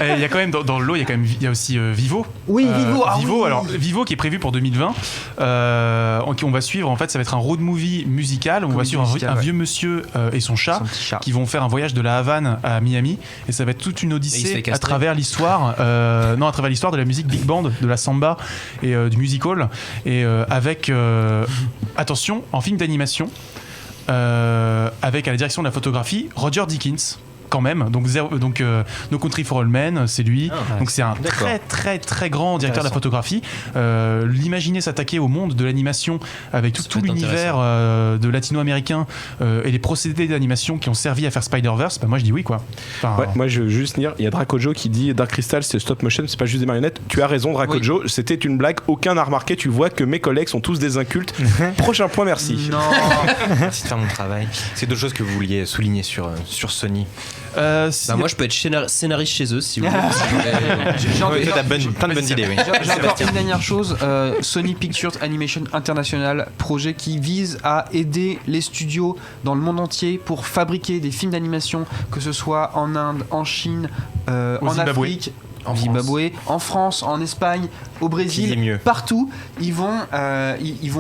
Il y a quand même dans le lot, il y a aussi Vivo. Oui, Vivo. Vivo, alors Vivo qui est prévu pour 2020. On va suivre, en fait, ça va être un road movie musical. On va suivre un vieux monsieur et son chat qui vont faire un voyage de la Havane à Miami, et ça va être toute une odyssée à travers l'histoire, à travers l'histoire de la musique big band, de la samba et du musical, et avec attention, en film d'animation, avec à la direction de la photographie Roger Deakins. Quand même, donc No Country for All Men, c'est lui. Donc c'est un très très très grand directeur de la photographie. L'imaginer s'attaquer au monde de l'animation avec tout l'univers de latino-américain et les procédés d'animation qui ont servi à faire Spider-Verse, moi je dis oui quoi. Moi je veux juste dire, il y a Dracojo qui dit Dark Crystal c'est stop motion, c'est pas juste des marionnettes. Tu as raison Dracojo, c'était une blague, aucun n'a remarqué, tu vois que mes collègues sont tous des incultes. Prochain point, merci. Non. Merci de faire mon travail. C'est d'autres choses que vous vouliez souligner sur Sony. Moi je peux être scénariste chez eux si vous voulez. T'as plein de bonnes idées. Oui. J'ai encore une dernière chose, Sony Pictures Animation International, projet qui vise à aider les studios dans le monde entier pour fabriquer des films d'animation, que ce soit en Inde, en Chine, en Afrique, en Zimbabwe, en France, en Espagne, au Brésil, partout. Ils vont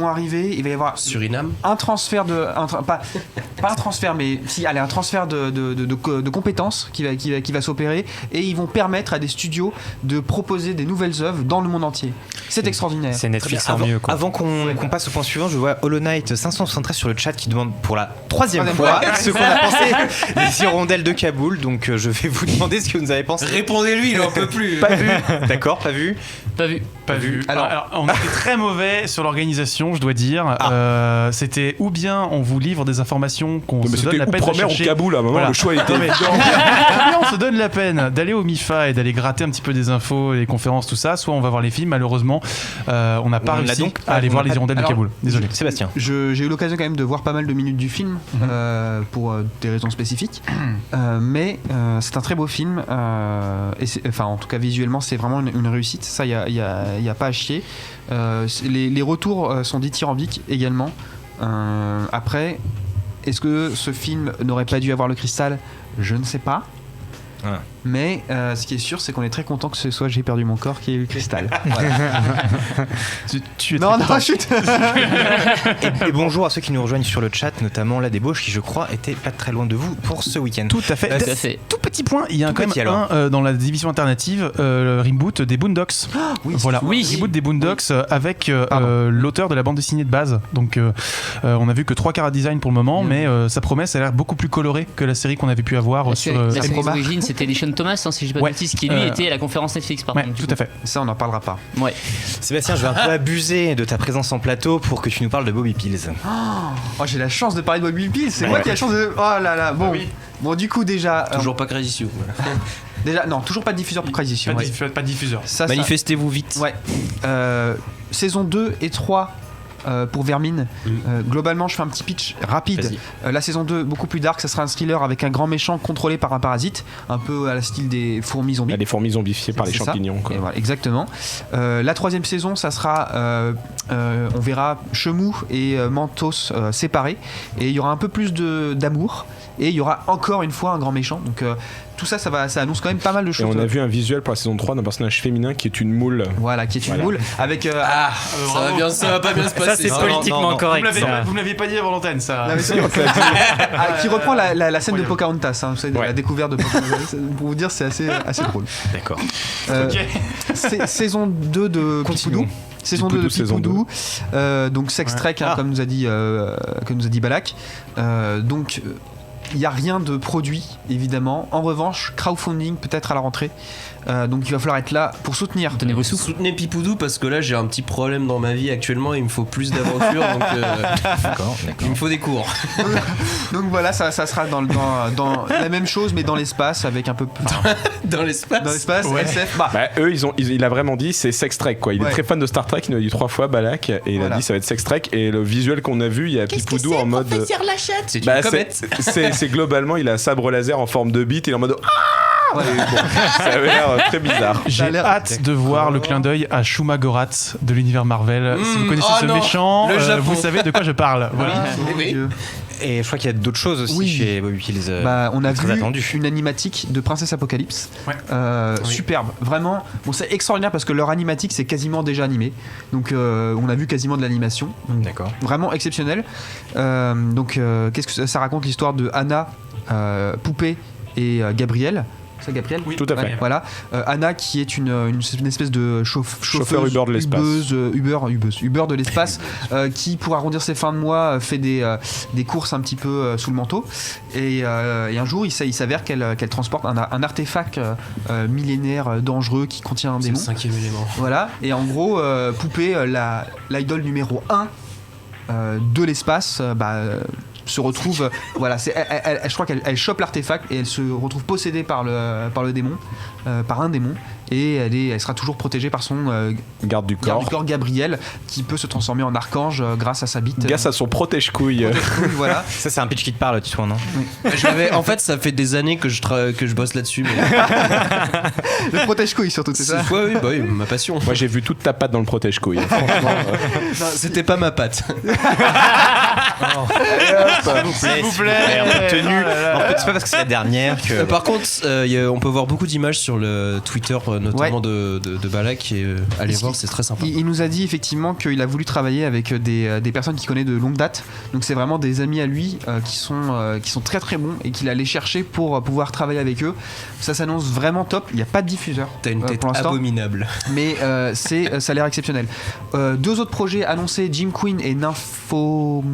arriver. Il va y avoir Suriname. Un transfert pas un transfert, mais un transfert de compétences qui va s'opérer, et ils vont permettre à des studios de proposer des nouvelles œuvres dans le monde entier. C'est extraordinaire. C'est Netflix en mieux. Avant qu'on passe au point suivant, je vois Hollow Knight 573 sur le chat qui demande pour la troisième fois ce qu'on a pensé des hirondelles de Kaboul. Donc je vais vous demander ce que vous avez pensé. Répondez-lui, il en peut plus. Pas vu. D'accord, pas vu. Pas vu. Alors, on était très mauvais sur l'organisation, je dois dire. C'était ou bien on vous livre des informations qu'on se donne la peine de chercher. Ou Kaboul, à un moment, le choix était évident. Ou bien on se donne la peine d'aller au MIFA et d'aller gratter un petit peu des infos, les conférences, tout ça. Soit on va voir les films. Malheureusement, on n'a pas réussi à aller voir les hirondelles de Kaboul. Désolé. Sébastien. J'ai eu l'occasion quand même de voir pas mal de minutes du film pour des raisons spécifiques. Mais c'est un très beau film. En tout cas, visuellement, c'est vraiment une réussite. Ça, il y a pas à chier. Les retours sont dithyrambiques également. Après, est-ce que ce film n'aurait pas dû avoir le cristal ? Je ne sais pas. Mais ce qui est sûr, c'est qu'on est très content que ce soit J'ai perdu mon corps qui ait eu le cristal. Voilà. tu es non, chut. et bonjour à ceux qui nous rejoignent sur le chat, notamment la débauche qui, je crois, était pas très loin de vous pour ce week-end. Tout à fait. Tout petit point, il y a quand même dans la division alternative, le reboot des Boondocks. Reboot des Boondocks avec l'auteur de la bande dessinée de base. Donc on a vu que 3 chara-design pour le moment, mais sa promesse a l'air beaucoup plus colorée que la série qu'on avait pu avoir sur la série d'origine. C'était Lishon Thomas, si je dis pas de bêtises, qui lui était à la conférence Netflix par contre. Tout à fait. Ça, on n'en parlera pas. Ouais. Sébastien, je vais un peu abuser de ta présence en plateau pour que tu nous parles de Bobby Pills. J'ai la chance de parler de Bobby Pills. C'est moi qui ai la chance de. Oh là là. Bon, du coup déjà. Toujours pas Crazy Sue. Déjà, non, toujours pas de diffuseur pour Crazy Sue. Pas de diffuseur. Manifestez-vous vite. Ouais. Saison 2 et 3. Pour Vermine, globalement je fais un petit pitch rapide. La saison 2 beaucoup plus dark, ça sera un thriller avec un grand méchant contrôlé par un parasite, un peu à la style des fourmis zombies. Les fourmis zombifiées par les champignons quoi. Voilà, exactement. La troisième saison, ça sera on verra Chemou et Mentos séparés, et il y aura un peu plus d'amour, et il y aura encore une fois un grand méchant. Donc tout ça annonce quand même pas mal de choses. Et on a vu un visuel pour la saison 3 d'un personnage féminin qui est une moule. Voilà, qui est une moule avec ça va pas bien se passer. Ça c'est politiquement correct. Vous me l'aviez pas dit avant l'antenne, ça. Qui reprend la scène de Pocahontas, la découverte de Pocahontas. Pour vous dire, c'est assez drôle. D'accord. Saison 2 de Pipoudou. Saison 2 de Pipoudou. Donc Sex Trek, comme nous a dit Balak. Donc il n'y a rien de produit, évidemment. En revanche, crowdfunding peut-être à la rentrée. Donc il va falloir être là pour soutenir. Donnez vos sous. Soutenez Pipoudou parce que là j'ai un petit problème dans ma vie actuellement. Il me faut plus d'aventure. Donc d'accord. Il me faut des cours. Donc voilà, ça sera dans la même chose, mais dans l'espace avec un peu plus. Dans l'espace. Dans l'espace. Ouais. SF. Eux, il a vraiment dit c'est Sex Trek quoi. Il est très fan de Star Trek. Il nous a dit 3 fois Balak et il a dit ça va être Sex Trek. Et le visuel qu'on a vu, il y a Pipoudou en mode. C'est une comète. C'est globalement, il a un sabre laser en forme de bite. Il est en mode. Ouais. Ça avait l'air très bizarre. J'ai hâte de voir le clin d'œil à Shuma Gorath de l'univers Marvel. Si vous connaissez ce méchant, vous savez de quoi je parle. Voilà. Et je crois qu'il y a d'autres choses aussi chez Bobby Pills. On a vu attendu. une animatique de Princesse Apocalypse. Ouais. Superbe, vraiment. Bon, c'est extraordinaire parce que leur animatique c'est quasiment déjà animé. Donc on a vu quasiment de l'animation. D'accord. Vraiment exceptionnel. Qu'est-ce que ça raconte l'histoire de Anna, Poupée et Gabriel. C'est Gabriel ? Oui, tout à fait. Voilà. Anna qui est une espèce de chauffeur Uber de l'espace. Uber de l'espace qui, pour arrondir ses fins de mois, fait des courses un petit peu sous le manteau. Et un jour, il s'avère qu'elle transporte un artefact millénaire dangereux qui contient un démon. C'est le 5e élément. Voilà. Et en gros, Poupée, l'idole numéro 1 de l'espace, se retrouve je crois qu'elle chope l'artefact et elle se retrouve possédée par le démon, par un démon, et elle sera toujours protégée par son garde du corps Gabriel, qui peut se transformer en archange grâce à sa bite, grâce à son protège-couille. Voilà. Ça c'est un pitch qui te parle, Titouan, non? En fait, ça fait des années que je bosse là-dessus, mais... Le protège-couille surtout, c'est ça? Oui, ma passion. Moi j'ai vu toute ta patte dans le protège-couille, franchement. Non, c'était pas ma patte. S'il vous plaît. En fait, c'est pas parce que c'est la dernière que. Par contre, on peut voir beaucoup d'images sur le Twitter, notamment de Balak, et allez voir, c'est très sympa. Il nous a dit effectivement qu'il a voulu travailler avec des personnes qu'il connaît de longue date. Donc c'est vraiment des amis à lui qui sont très très bons et qu'il allait chercher pour pouvoir travailler avec eux. Ça s'annonce vraiment top. Il n'y a pas de diffuseur. T'as une tête abominable. Mais ça a l'air exceptionnel. 2 autres projets annoncés, Jim Queen et Nympho.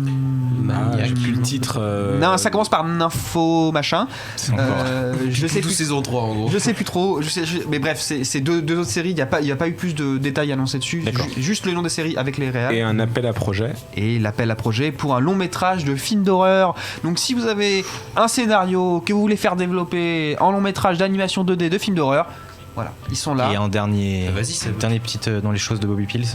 J'ai plus le titre. Non, ça commence par Nympho machin. Je sais plus saison 3 en gros. Je sais plus trop. Mais bref, c'est deux autres séries. Il n'y a pas eu plus de détails annoncés dessus. Juste le nom des séries avec les réals. Et un appel à projet. Et l'appel à projet pour un long métrage de film d'horreur. Donc si vous avez un scénario que vous voulez faire développer en long métrage d'animation 2D de film d'horreur, voilà, ils sont là. Et en dernier petite dans les choses de Bobby Pills.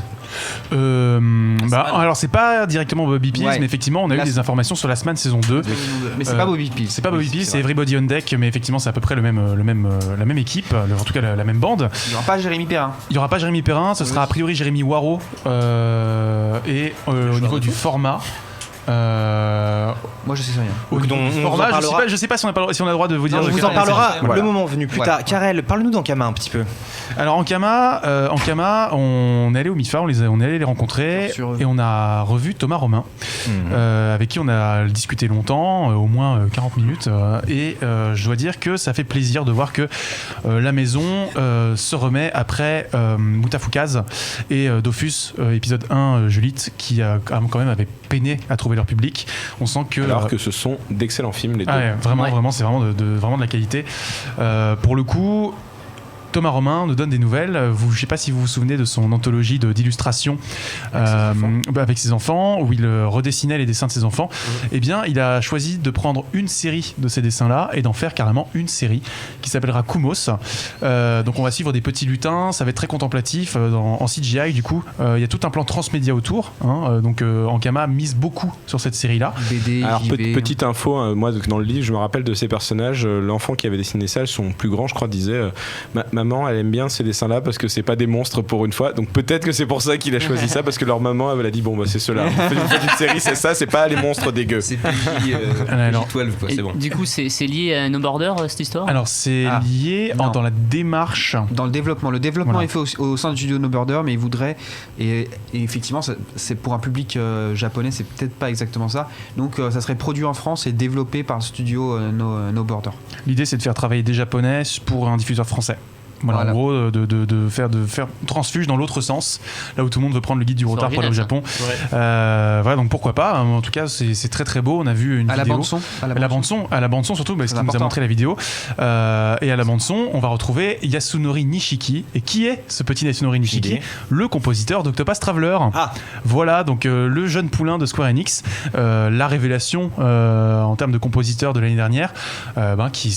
Alors c'est pas directement Bobby Pills, mais effectivement on a eu des informations sur Last Man saison 2. Mais c'est pas Bobby Pills. C'est pas Bobby Pills, c'est Everybody on Deck, mais effectivement c'est à peu près la même équipe, en tout cas la même bande. Il n'y aura pas Jérémy Perrin. Ce sera a priori Jérémy Waro, et au niveau du format. Moi je sais rien. Je sais pas si on a le droit de vous dire. On vous en parlera le moment venu plus tard. Karel, parle-nous d'Ankama un petit peu. Alors Ankama, on est allé au MIFA, on est allé les rencontrer et on a revu Thomas Romain, avec qui on a discuté longtemps, au moins 40 minutes, et je dois dire que ça fait plaisir de voir que la maison se remet après Moutafoukaz et Dofus, épisode 1, Juliette, qui quand même avait peiné à trouver leur public. On sent que alors que ce sont d'excellents films les deux. Vraiment, c'est vraiment de la qualité. Pour le coup, Thomas Romain nous donne des nouvelles. Je ne sais pas si vous vous souvenez de son anthologie d'illustrations avec ses enfants, où il redessinait les dessins de ses enfants. Eh bien, il a choisi de prendre une série de ces dessins-là et d'en faire carrément une série qui s'appellera Kumos. Donc, on va suivre des petits lutins. Ça va être très contemplatif en CGI. Du coup, il y a tout un plan transmédia autour. Donc, Ankama mise beaucoup sur cette série-là. BD, alors, petite info, moi, dans le livre, je me rappelle de ces personnages. L'enfant qui avait dessiné ça, son plus grand, je crois, disait maman, elle aime bien ces dessins-là parce que c'est pas des monstres pour une fois. Donc peut-être que c'est pour ça qu'il a choisi ça, parce que leur maman, elle a dit bon bah c'est ceux-là. Faites une série, c'est ça, c'est pas les monstres dégueux. C'est PJ12 quoi, c'est bon. Du coup, c'est lié à No Border cette histoire? Alors c'est lié dans la démarche, dans le développement. Le développement est fait au sein du studio No Border, mais il voudrait et effectivement c'est pour un public japonais, c'est peut-être pas exactement ça. Donc ça serait produit en France et développé par le studio No Border. L'idée c'est de faire travailler des japonais pour un diffuseur français. Voilà. En gros, de faire transfuge dans l'autre sens, là où tout le monde veut prendre le guide du retard pour aller au Japon. Voilà, donc pourquoi pas. En tout cas, c'est très très beau. On a vu une vidéo. À la bande son surtout, parce qu'il nous a montré la vidéo. Et à la bande son, on va retrouver Yasunori Nishiki. Et qui est ce petit Yasunori Nishiki? Le compositeur d'Octopath Traveler. Voilà, donc le jeune poulain de Square Enix, la révélation en termes de compositeur de l'année dernière, qui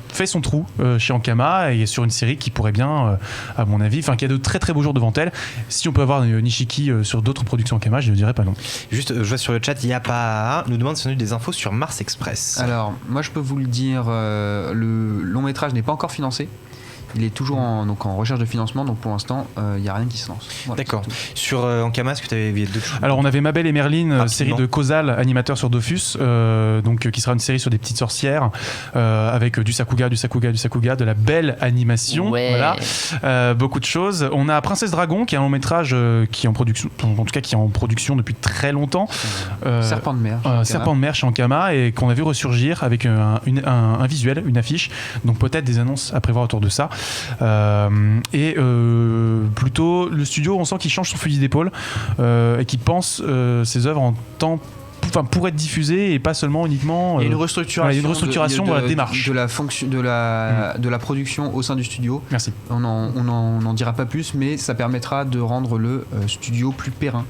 fait son trou chez Ankama et sur une série qui pourrait bien, à mon avis, qui a de très très beaux jours devant elle. Si on peut avoir Nishiki sur d'autres productions Ankama, je ne dirais pas non. Juste, je vois sur le chat, Yapa nous demande si on a eu des infos sur Mars Express. Alors, moi je peux vous le dire, le long métrage n'est pas encore financé. Il est toujours en recherche de financement, donc pour l'instant, il n'y a rien qui se lance. Voilà, D'accord. Sur Ankama, est-ce que tu avais d'autres choses? Alors on avait Mabel et Merlin, Rapidement. série de Causal, animateur sur Dofus, donc qui sera une série sur des petites sorcières, avec du sakuga, de la belle animation, voilà, beaucoup de choses. On a Princesse Dragon, qui est un long métrage qui est en production, en tout cas qui est en production depuis très longtemps. Serpent de mer. Serpent de mer chez Ankama, et qu'on a vu ressurgir avec un visuel, une affiche, donc peut-être des annonces à prévoir autour de ça. Plutôt le studio, on sent qu'il change son fusil d'épaule et qu'il pense ses œuvres en temps, pour être diffusées et pas seulement uniquement. Il y a une restructuration, de la démarche, de la fonction, de la production au sein du studio. Merci. On n'en dira pas plus, mais ça permettra de rendre le studio plus périn.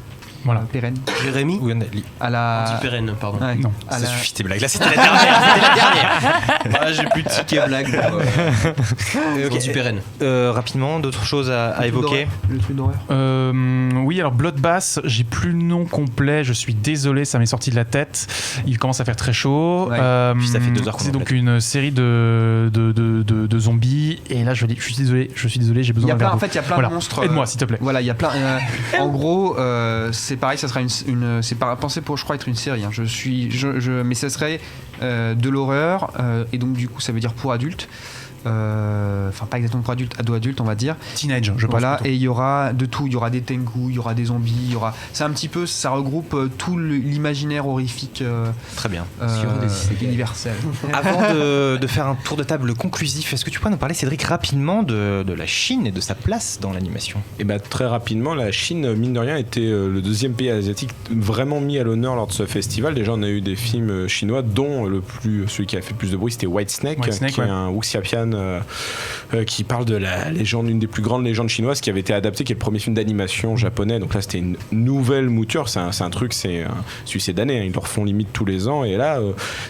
Voilà. Pérenne. Jérémy ou à la pérenne, pardon. Ouais. Non. Ça suffit tes blagues. Là, c'était la dernière. J'ai plus de tickets blagues. Okay. Pérenne. Rapidement, d'autres choses à évoquer. Le truc d'horreur. Oui, alors Bloodbath, j'ai plus le nom complet, je suis désolé, ça m'est sorti de la tête. Il commence à faire très chaud. Ouais. Puis ça fait 2 heures qu'on c'est en donc plaît. une série de zombies. Et là, je suis désolé, j'ai besoin d'un verre d'eau. En fait, il y a plein de monstres. Aide-moi, s'il te plaît. Voilà, il y a plein. En gros, c'est pareil, ça sera c'est pas pensé pour, je crois, être une série. Hein. Mais ça serait de l'horreur, et donc du coup, ça veut dire pour adultes. Enfin, pas exactement pour adultes, ado-adultes, on va dire. Teenage, je pense. Voilà, plutôt. et il y aura de tout. Il y aura des tengu, il y aura des zombies, c'est un petit peu, ça regroupe tout l'imaginaire horrifique. Très bien. Universel. Avant de faire un tour de table conclusif, est-ce que tu pourrais nous parler, Cédric, rapidement de la Chine et de sa place dans l'animation? Et très rapidement, la Chine, mine de rien, était le deuxième pays asiatique vraiment mis à l'honneur lors de ce festival. Déjà, on a eu des films chinois, dont celui qui a fait le plus de bruit, c'était Whitesnake, qui est un wuxiapian qui parle de la légende, une des plus grandes légendes chinoises qui avait été adaptée, qui est le premier film d'animation japonais. Donc là, c'était une nouvelle mouture. C'est un succès d'année. Ils le refont limite tous les ans. Et là,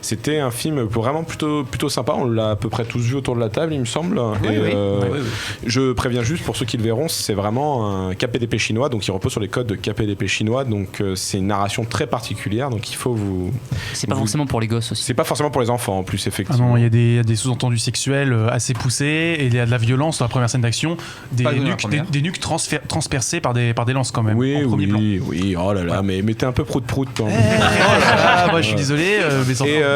c'était un film vraiment plutôt sympa. On l'a à peu près tous vu autour de la table, il me semble. Oui. Je préviens juste pour ceux qui le verront, c'est vraiment un KPDP chinois. Donc il repose sur les codes de KPDP chinois. Donc c'est une narration très particulière. Donc il faut vous. C'est pas forcément pour les gosses aussi. C'est pas forcément pour les enfants en plus, effectivement. Ah non, il y a des sous-entendus sexuels assez poussés, et il y a de la violence dans la première scène d'action, des nuques transpercées par des lances quand même. Oui, en premier plan. oui. Oh là là, mais t'es un peu prout-prout. Moi je suis désolé.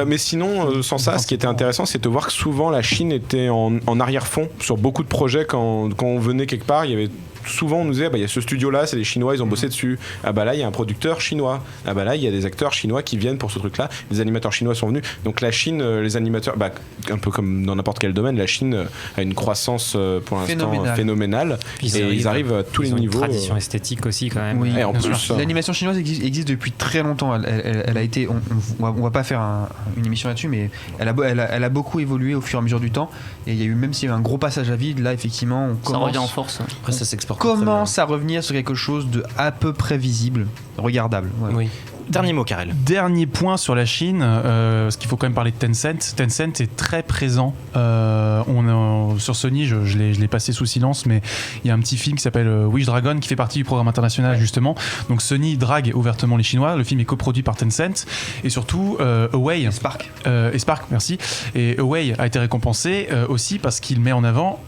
Mais sinon, sans ça, ce qui était intéressant, c'est de voir que souvent la Chine était en arrière-fond sur beaucoup de projets. Quand on venait quelque part, il y avait souvent on nous disait il y a ce studio là, c'est les Chinois, ils ont bossé dessus. Là il y a un producteur chinois. Là il y a des acteurs chinois qui viennent pour ce truc là, les animateurs chinois sont venus. Donc la Chine, les animateurs, un peu comme dans n'importe quel domaine, la Chine a une croissance pour l'instant phénoménale. Ils arrivent à tous les niveaux. Une tradition esthétique aussi quand même. Oui, et en plus, l'animation chinoise existe depuis très longtemps. Elle a été, on va pas faire une émission là-dessus, mais elle a beaucoup évolué au fur et à mesure du temps. Et il y a eu, même s'il y a eu un gros passage à vide, là effectivement ça revient en force. Après ça s'exporte. Commence à revenir sur quelque chose de à peu près visible, regardable. Voilà. Oui. Dernier mot, Karel. Dernier point sur la Chine, parce qu'il faut quand même parler de Tencent. Tencent est très présent. Sur Sony, je l'ai passé sous silence, mais il y a un petit film qui s'appelle Wish Dragon qui fait partie du programme international justement. Donc Sony drague ouvertement les Chinois. Le film est coproduit par Tencent et surtout Away. Spark, merci. Et Away a été récompensé aussi parce qu'il met en avant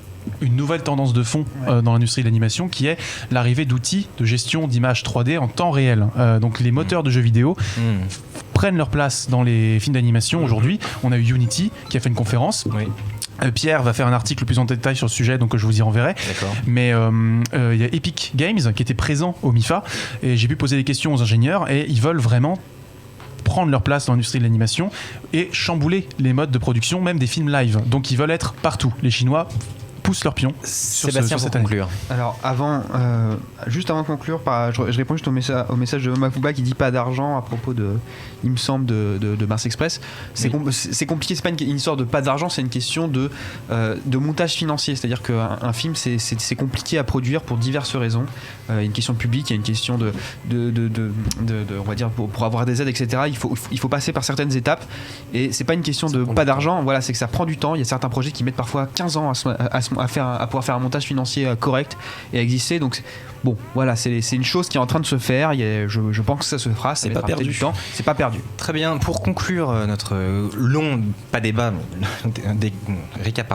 une nouvelle tendance de fond dans l'industrie de l'animation, qui est l'arrivée d'outils de gestion d'images 3D en temps réel. Donc les moteurs de jeux vidéo prennent leur place dans les films d'animation aujourd'hui. On a eu Unity qui a fait une conférence. Pierre va faire un article plus en détail sur le sujet, donc je vous y renverrai. D'accord. Mais il y a Epic Games qui était présent au MIFA, et j'ai pu poser des questions aux ingénieurs, et ils veulent vraiment prendre leur place dans l'industrie de l'animation et chambouler les modes de production, même des films live. Donc ils veulent être partout. Les Chinois poussent leur pion. Sébastien, pour conclure. Alors juste avant de conclure, je réponds juste au message de Mafuba qui dit pas d'argent à propos il me semble, de Mars Express. C'est compliqué, c'est pas une histoire de pas d'argent, c'est une question de montage financier. C'est-à-dire qu'un film, c'est compliqué à produire pour diverses raisons. Il y a une question de public, il y a une question de on va dire, pour avoir des aides, etc. Il faut passer par certaines étapes, et c'est pas une question de pas d'argent. Voilà, c'est que ça prend du temps. Il y a certains projets qui mettent parfois 15 ans à se à pouvoir faire un montage financier correct et à exister. Donc bon, voilà, c'est une chose qui est en train de se faire. Je pense que ça se fera. Ça c'est pas perdu. Du temps. C'est pas perdu. Très bien. Pour conclure notre long, pas débat, mais récap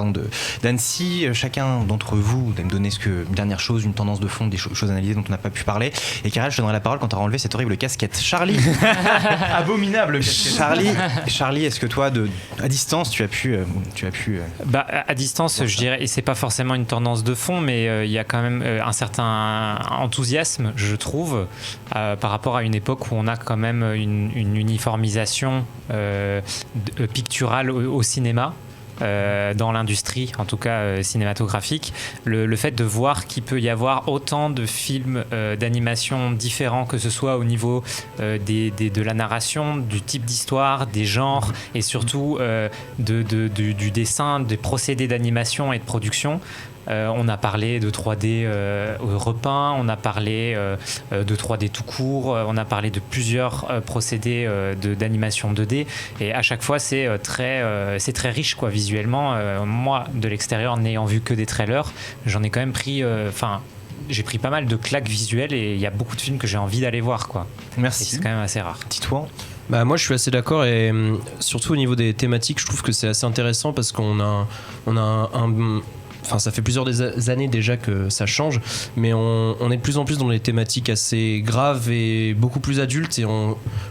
d'Annecy, chacun d'entre vous va me donner une dernière chose, une tendance de fond, des choses analysées dont on n'a pas pu parler. Et Karel, je te donnerai la parole quand tu auras enlevé cette horrible casquette. Charlie, abominable casquette. Charlie, est-ce que toi, à distance, tu as pu à distance, je dirais, et c'est pas forcément une tendance de fond, mais il y a quand même un certain enthousiasme, je trouve, par rapport à une époque où on a quand même une uniformisation picturale au cinéma. Dans l'industrie, en tout cas cinématographique, le fait de voir qu'il peut y avoir autant de films d'animation différents, que ce soit au niveau de la narration, du type d'histoire, des genres et surtout du dessin, des procédés d'animation et de production. On a parlé de 3D repeint, on a parlé de 3D tout court, on a parlé de plusieurs procédés d'animation 2D, et à chaque fois c'est très riche quoi, visuellement. Moi, de l'extérieur, n'ayant vu que des trailers, j'en ai quand même pris... j'ai pris pas mal de claques visuelles, et il y a beaucoup de films que j'ai envie d'aller voir, quoi. Merci. Et c'est quand même assez rare. Dis-toi. Moi je suis assez d'accord, et surtout au niveau des thématiques, je trouve que c'est assez intéressant parce qu'on a Enfin, ça fait plusieurs années déjà que ça change, mais on est de plus en plus dans des thématiques assez graves et beaucoup plus adultes, et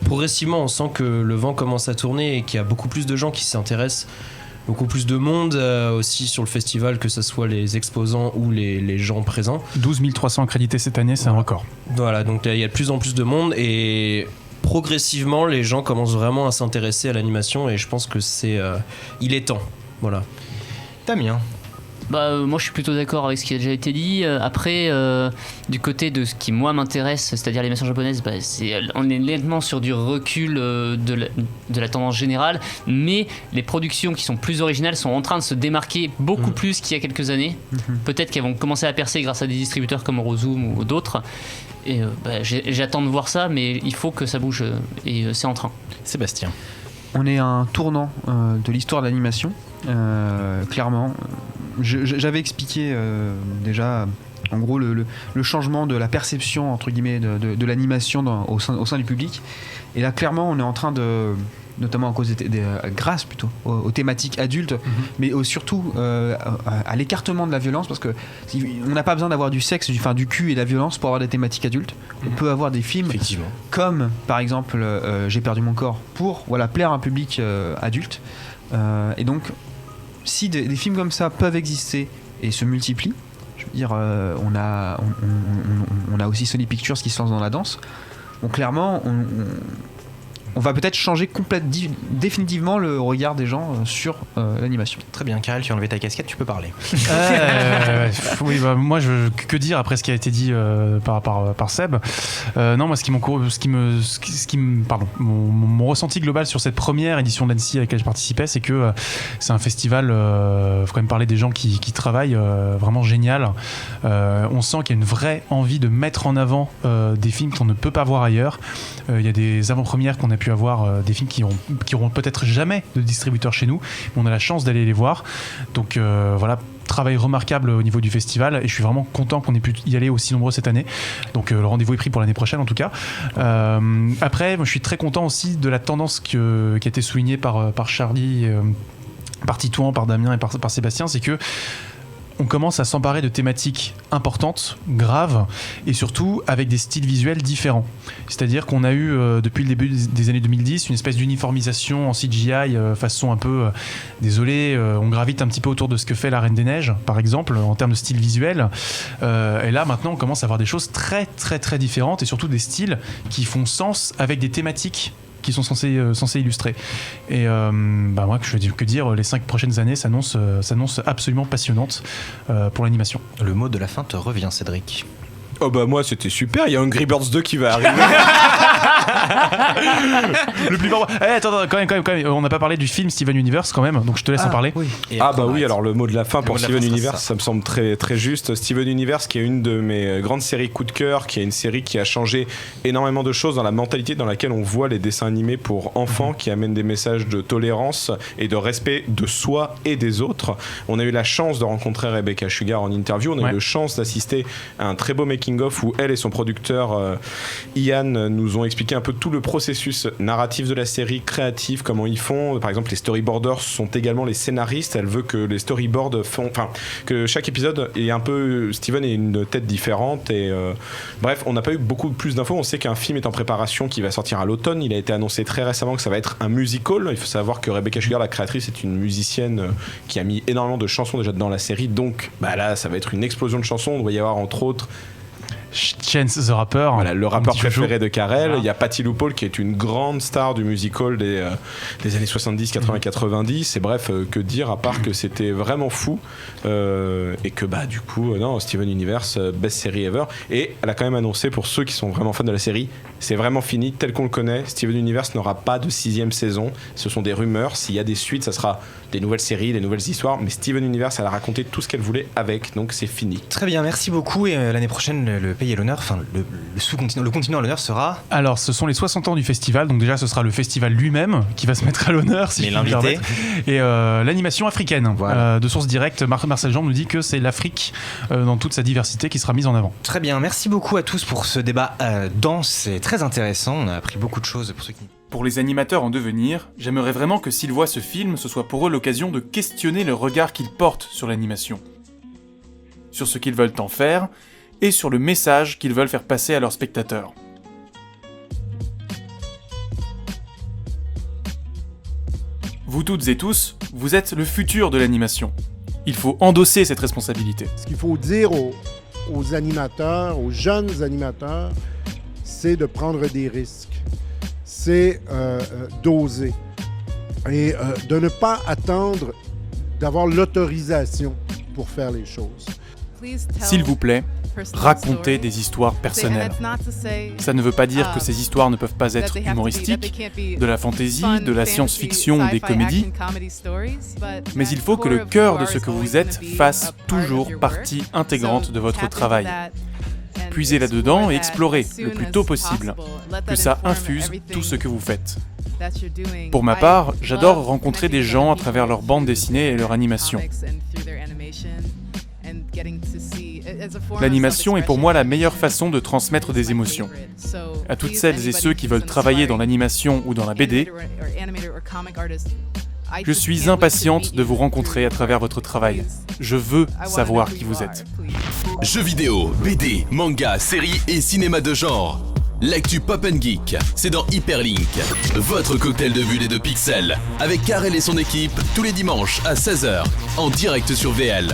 progressivement on sent que le vent commence à tourner et qu'il y a beaucoup plus de gens qui s'y intéressent, beaucoup plus de monde aussi sur le festival, que ce soit les exposants ou les gens présents. 12 300 accrédités cette année, c'est un record. Voilà, donc il y a de plus en plus de monde, et progressivement les gens commencent vraiment à s'intéresser à l'animation, et je pense que il est temps. Voilà. Damien. Moi je suis plutôt d'accord avec ce qui a déjà été dit. Après, du côté de ce qui moi m'intéresse, c'est-à-dire l'animation japonaise, on est nettement sur du recul de la tendance générale, mais les productions qui sont plus originales sont en train de se démarquer beaucoup plus qu'il y a quelques années. Peut-être qu'elles vont commencer à percer grâce à des distributeurs comme Eurozone ou d'autres. Et j'attends de voir ça, mais il faut que ça bouge, et c'est en train. Sébastien. On est à un tournant de l'histoire de l'animation, clairement. J'avais expliqué déjà en gros le changement de la perception entre guillemets de l'animation au sein du public, et là clairement on est en train de, notamment à cause grâce plutôt aux thématiques adultes, mais surtout à l'écartement de la violence, parce que on n'a pas besoin d'avoir du sexe, du cul et de la violence pour avoir des thématiques adultes. On peut avoir des films comme par exemple J'ai perdu mon corps, pour plaire à un public adulte, et donc si des films comme ça peuvent exister et se multiplient, je veux dire, on a aussi Sony Pictures qui se lance dans la danse. Donc clairement, on va peut-être changer définitivement le regard des gens sur l'animation. Très bien, Karel, tu as enlevé ta casquette, tu peux parler. Oui, moi, que dire après ce qui a été dit par Seb. Non, moi, mon ressenti global sur cette première édition d'Annecy à laquelle je participais, c'est que c'est un festival, faut quand même parler des gens qui travaillent, vraiment génial. On sent qu'il y a une vraie envie de mettre en avant des films qu'on ne peut pas voir ailleurs. Il y a des avant-premières qu'on a pu avoir, des films qui auront peut-être jamais de distributeur chez nous, mais on a la chance d'aller les voir. Donc voilà, travail remarquable au niveau du festival, et je suis vraiment content qu'on ait pu y aller aussi nombreux cette année. Donc le rendez-vous est pris pour l'année prochaine en tout cas. Après, moi, je suis très content aussi de la tendance qui a été soulignée par Charlie, par Titouan, par Damien et par Sébastien, c'est que on commence à s'emparer de thématiques importantes, graves, et surtout avec des styles visuels différents. C'est-à-dire qu'on a eu, depuis le début des années 2010, une espèce d'uniformisation en CGI, façon un peu... désolé, on gravite un petit peu autour de ce que fait La Reine des Neiges, par exemple, en termes de style visuel. Et là, maintenant, on commence à avoir des choses très, très, très différentes, et surtout des styles qui font sens avec des thématiques qui sont censés illustrer. Et moi, que dire, les 5 prochaines années s'annoncent absolument passionnantes pour l'animation. Le mot de la fin te revient, Cédric. Oh bah moi c'était super, il y a Angry Birds 2 qui va arriver. Le plus fort. Attends, quand même, on n'a pas parlé du film Steven Universe quand même, donc je te laisse en parler. Oui. Alors le mot de la fin pour Steven Universe, ça ça me semble très, très juste. Steven Universe qui est une de mes grandes séries coup de cœur, qui est une série qui a changé énormément de choses dans la mentalité dans laquelle on voit les dessins animés pour enfants, qui amènent des messages de tolérance et de respect de soi et des autres. On a eu la chance de rencontrer Rebecca Sugar en interview, on a eu la chance d'assister à un très beau making-of où elle et son producteur Ian nous ont expliqué un peu tout le processus narratif de la série, créatif, comment ils font. Par exemple, les storyboarders sont également les scénaristes. Elle veut que les storyboards que chaque épisode ait un peu Steven ait une tête différente et bref, on n'a pas eu beaucoup plus d'infos. On sait qu'un film est en préparation qui va sortir à l'automne. Il a été annoncé très récemment que ça va être un musical. Il faut savoir que Rebecca Sugar, la créatrice, est une musicienne qui a mis énormément de chansons déjà dans la série. Donc là, ça va être une explosion de chansons. On doit y avoir entre autres Chance the Rapper. Voilà, le rappeur préféré de Karel. Voilà. Il y a Patti LuPone qui est une grande star du musical des années 70, 80, 90. Et bref, que dire à part que c'était vraiment fou et que du coup, Steven Universe, best série ever. Et elle a quand même annoncé pour ceux qui sont vraiment fans de la série, c'est vraiment fini tel qu'on le connaît. Steven Universe n'aura pas de 6e saison. Ce sont des rumeurs. S'il y a des suites, ça sera des nouvelles séries, des nouvelles histoires. Mais Steven Universe, elle a raconté tout ce qu'elle voulait avec. Donc c'est fini. Très bien, merci beaucoup. Et l'année prochaine, le pays à l'honneur, le continent à l'honneur sera. Alors, ce sont les 60 ans du festival, donc déjà ce sera le festival lui-même qui va se mettre à l'honneur, si mais je puis me l'invité. permettre. Et l'animation africaine. Voilà. De source directe, Marcel Jean nous dit que c'est l'Afrique dans toute sa diversité qui sera mise en avant. Très bien, merci beaucoup à tous pour ce débat dense et très intéressant. On a appris beaucoup de choses pour ceux qui. Pour les animateurs en devenir, j'aimerais vraiment que s'ils voient ce film, ce soit pour eux l'occasion de questionner le regard qu'ils portent sur l'animation, sur ce qu'ils veulent en faire, et sur le message qu'ils veulent faire passer à leurs spectateurs. Vous toutes et tous, vous êtes le futur de l'animation. Il faut endosser cette responsabilité. Ce qu'il faut dire aux animateurs, aux jeunes animateurs, c'est de prendre des risques. C'est d'oser. Et de ne pas attendre d'avoir l'autorisation pour faire les choses. S'il vous plaît, racontez des histoires personnelles. Ça ne veut pas dire que ces histoires ne peuvent pas être humoristiques, de la fantaisie, de la science-fiction ou des comédies, mais il faut que le cœur de ce que vous êtes fasse toujours partie intégrante de votre travail. Puisez là-dedans et explorez le plus tôt possible, que ça infuse tout ce que vous faites. Pour ma part, j'adore rencontrer des gens à travers leur bande dessinée et leur animation. L'animation est pour moi la meilleure façon de transmettre des émotions. À toutes celles et ceux qui veulent travailler dans l'animation ou dans la BD, je suis impatiente de vous rencontrer à travers votre travail. Je veux savoir qui vous êtes. Jeux vidéo, BD, manga, séries et cinéma de genre. L'actu Pop & Geek, c'est dans Hyperlink, votre cocktail de bulles et de pixels, avec Karel et son équipe, tous les dimanches à 16h, en direct sur VL.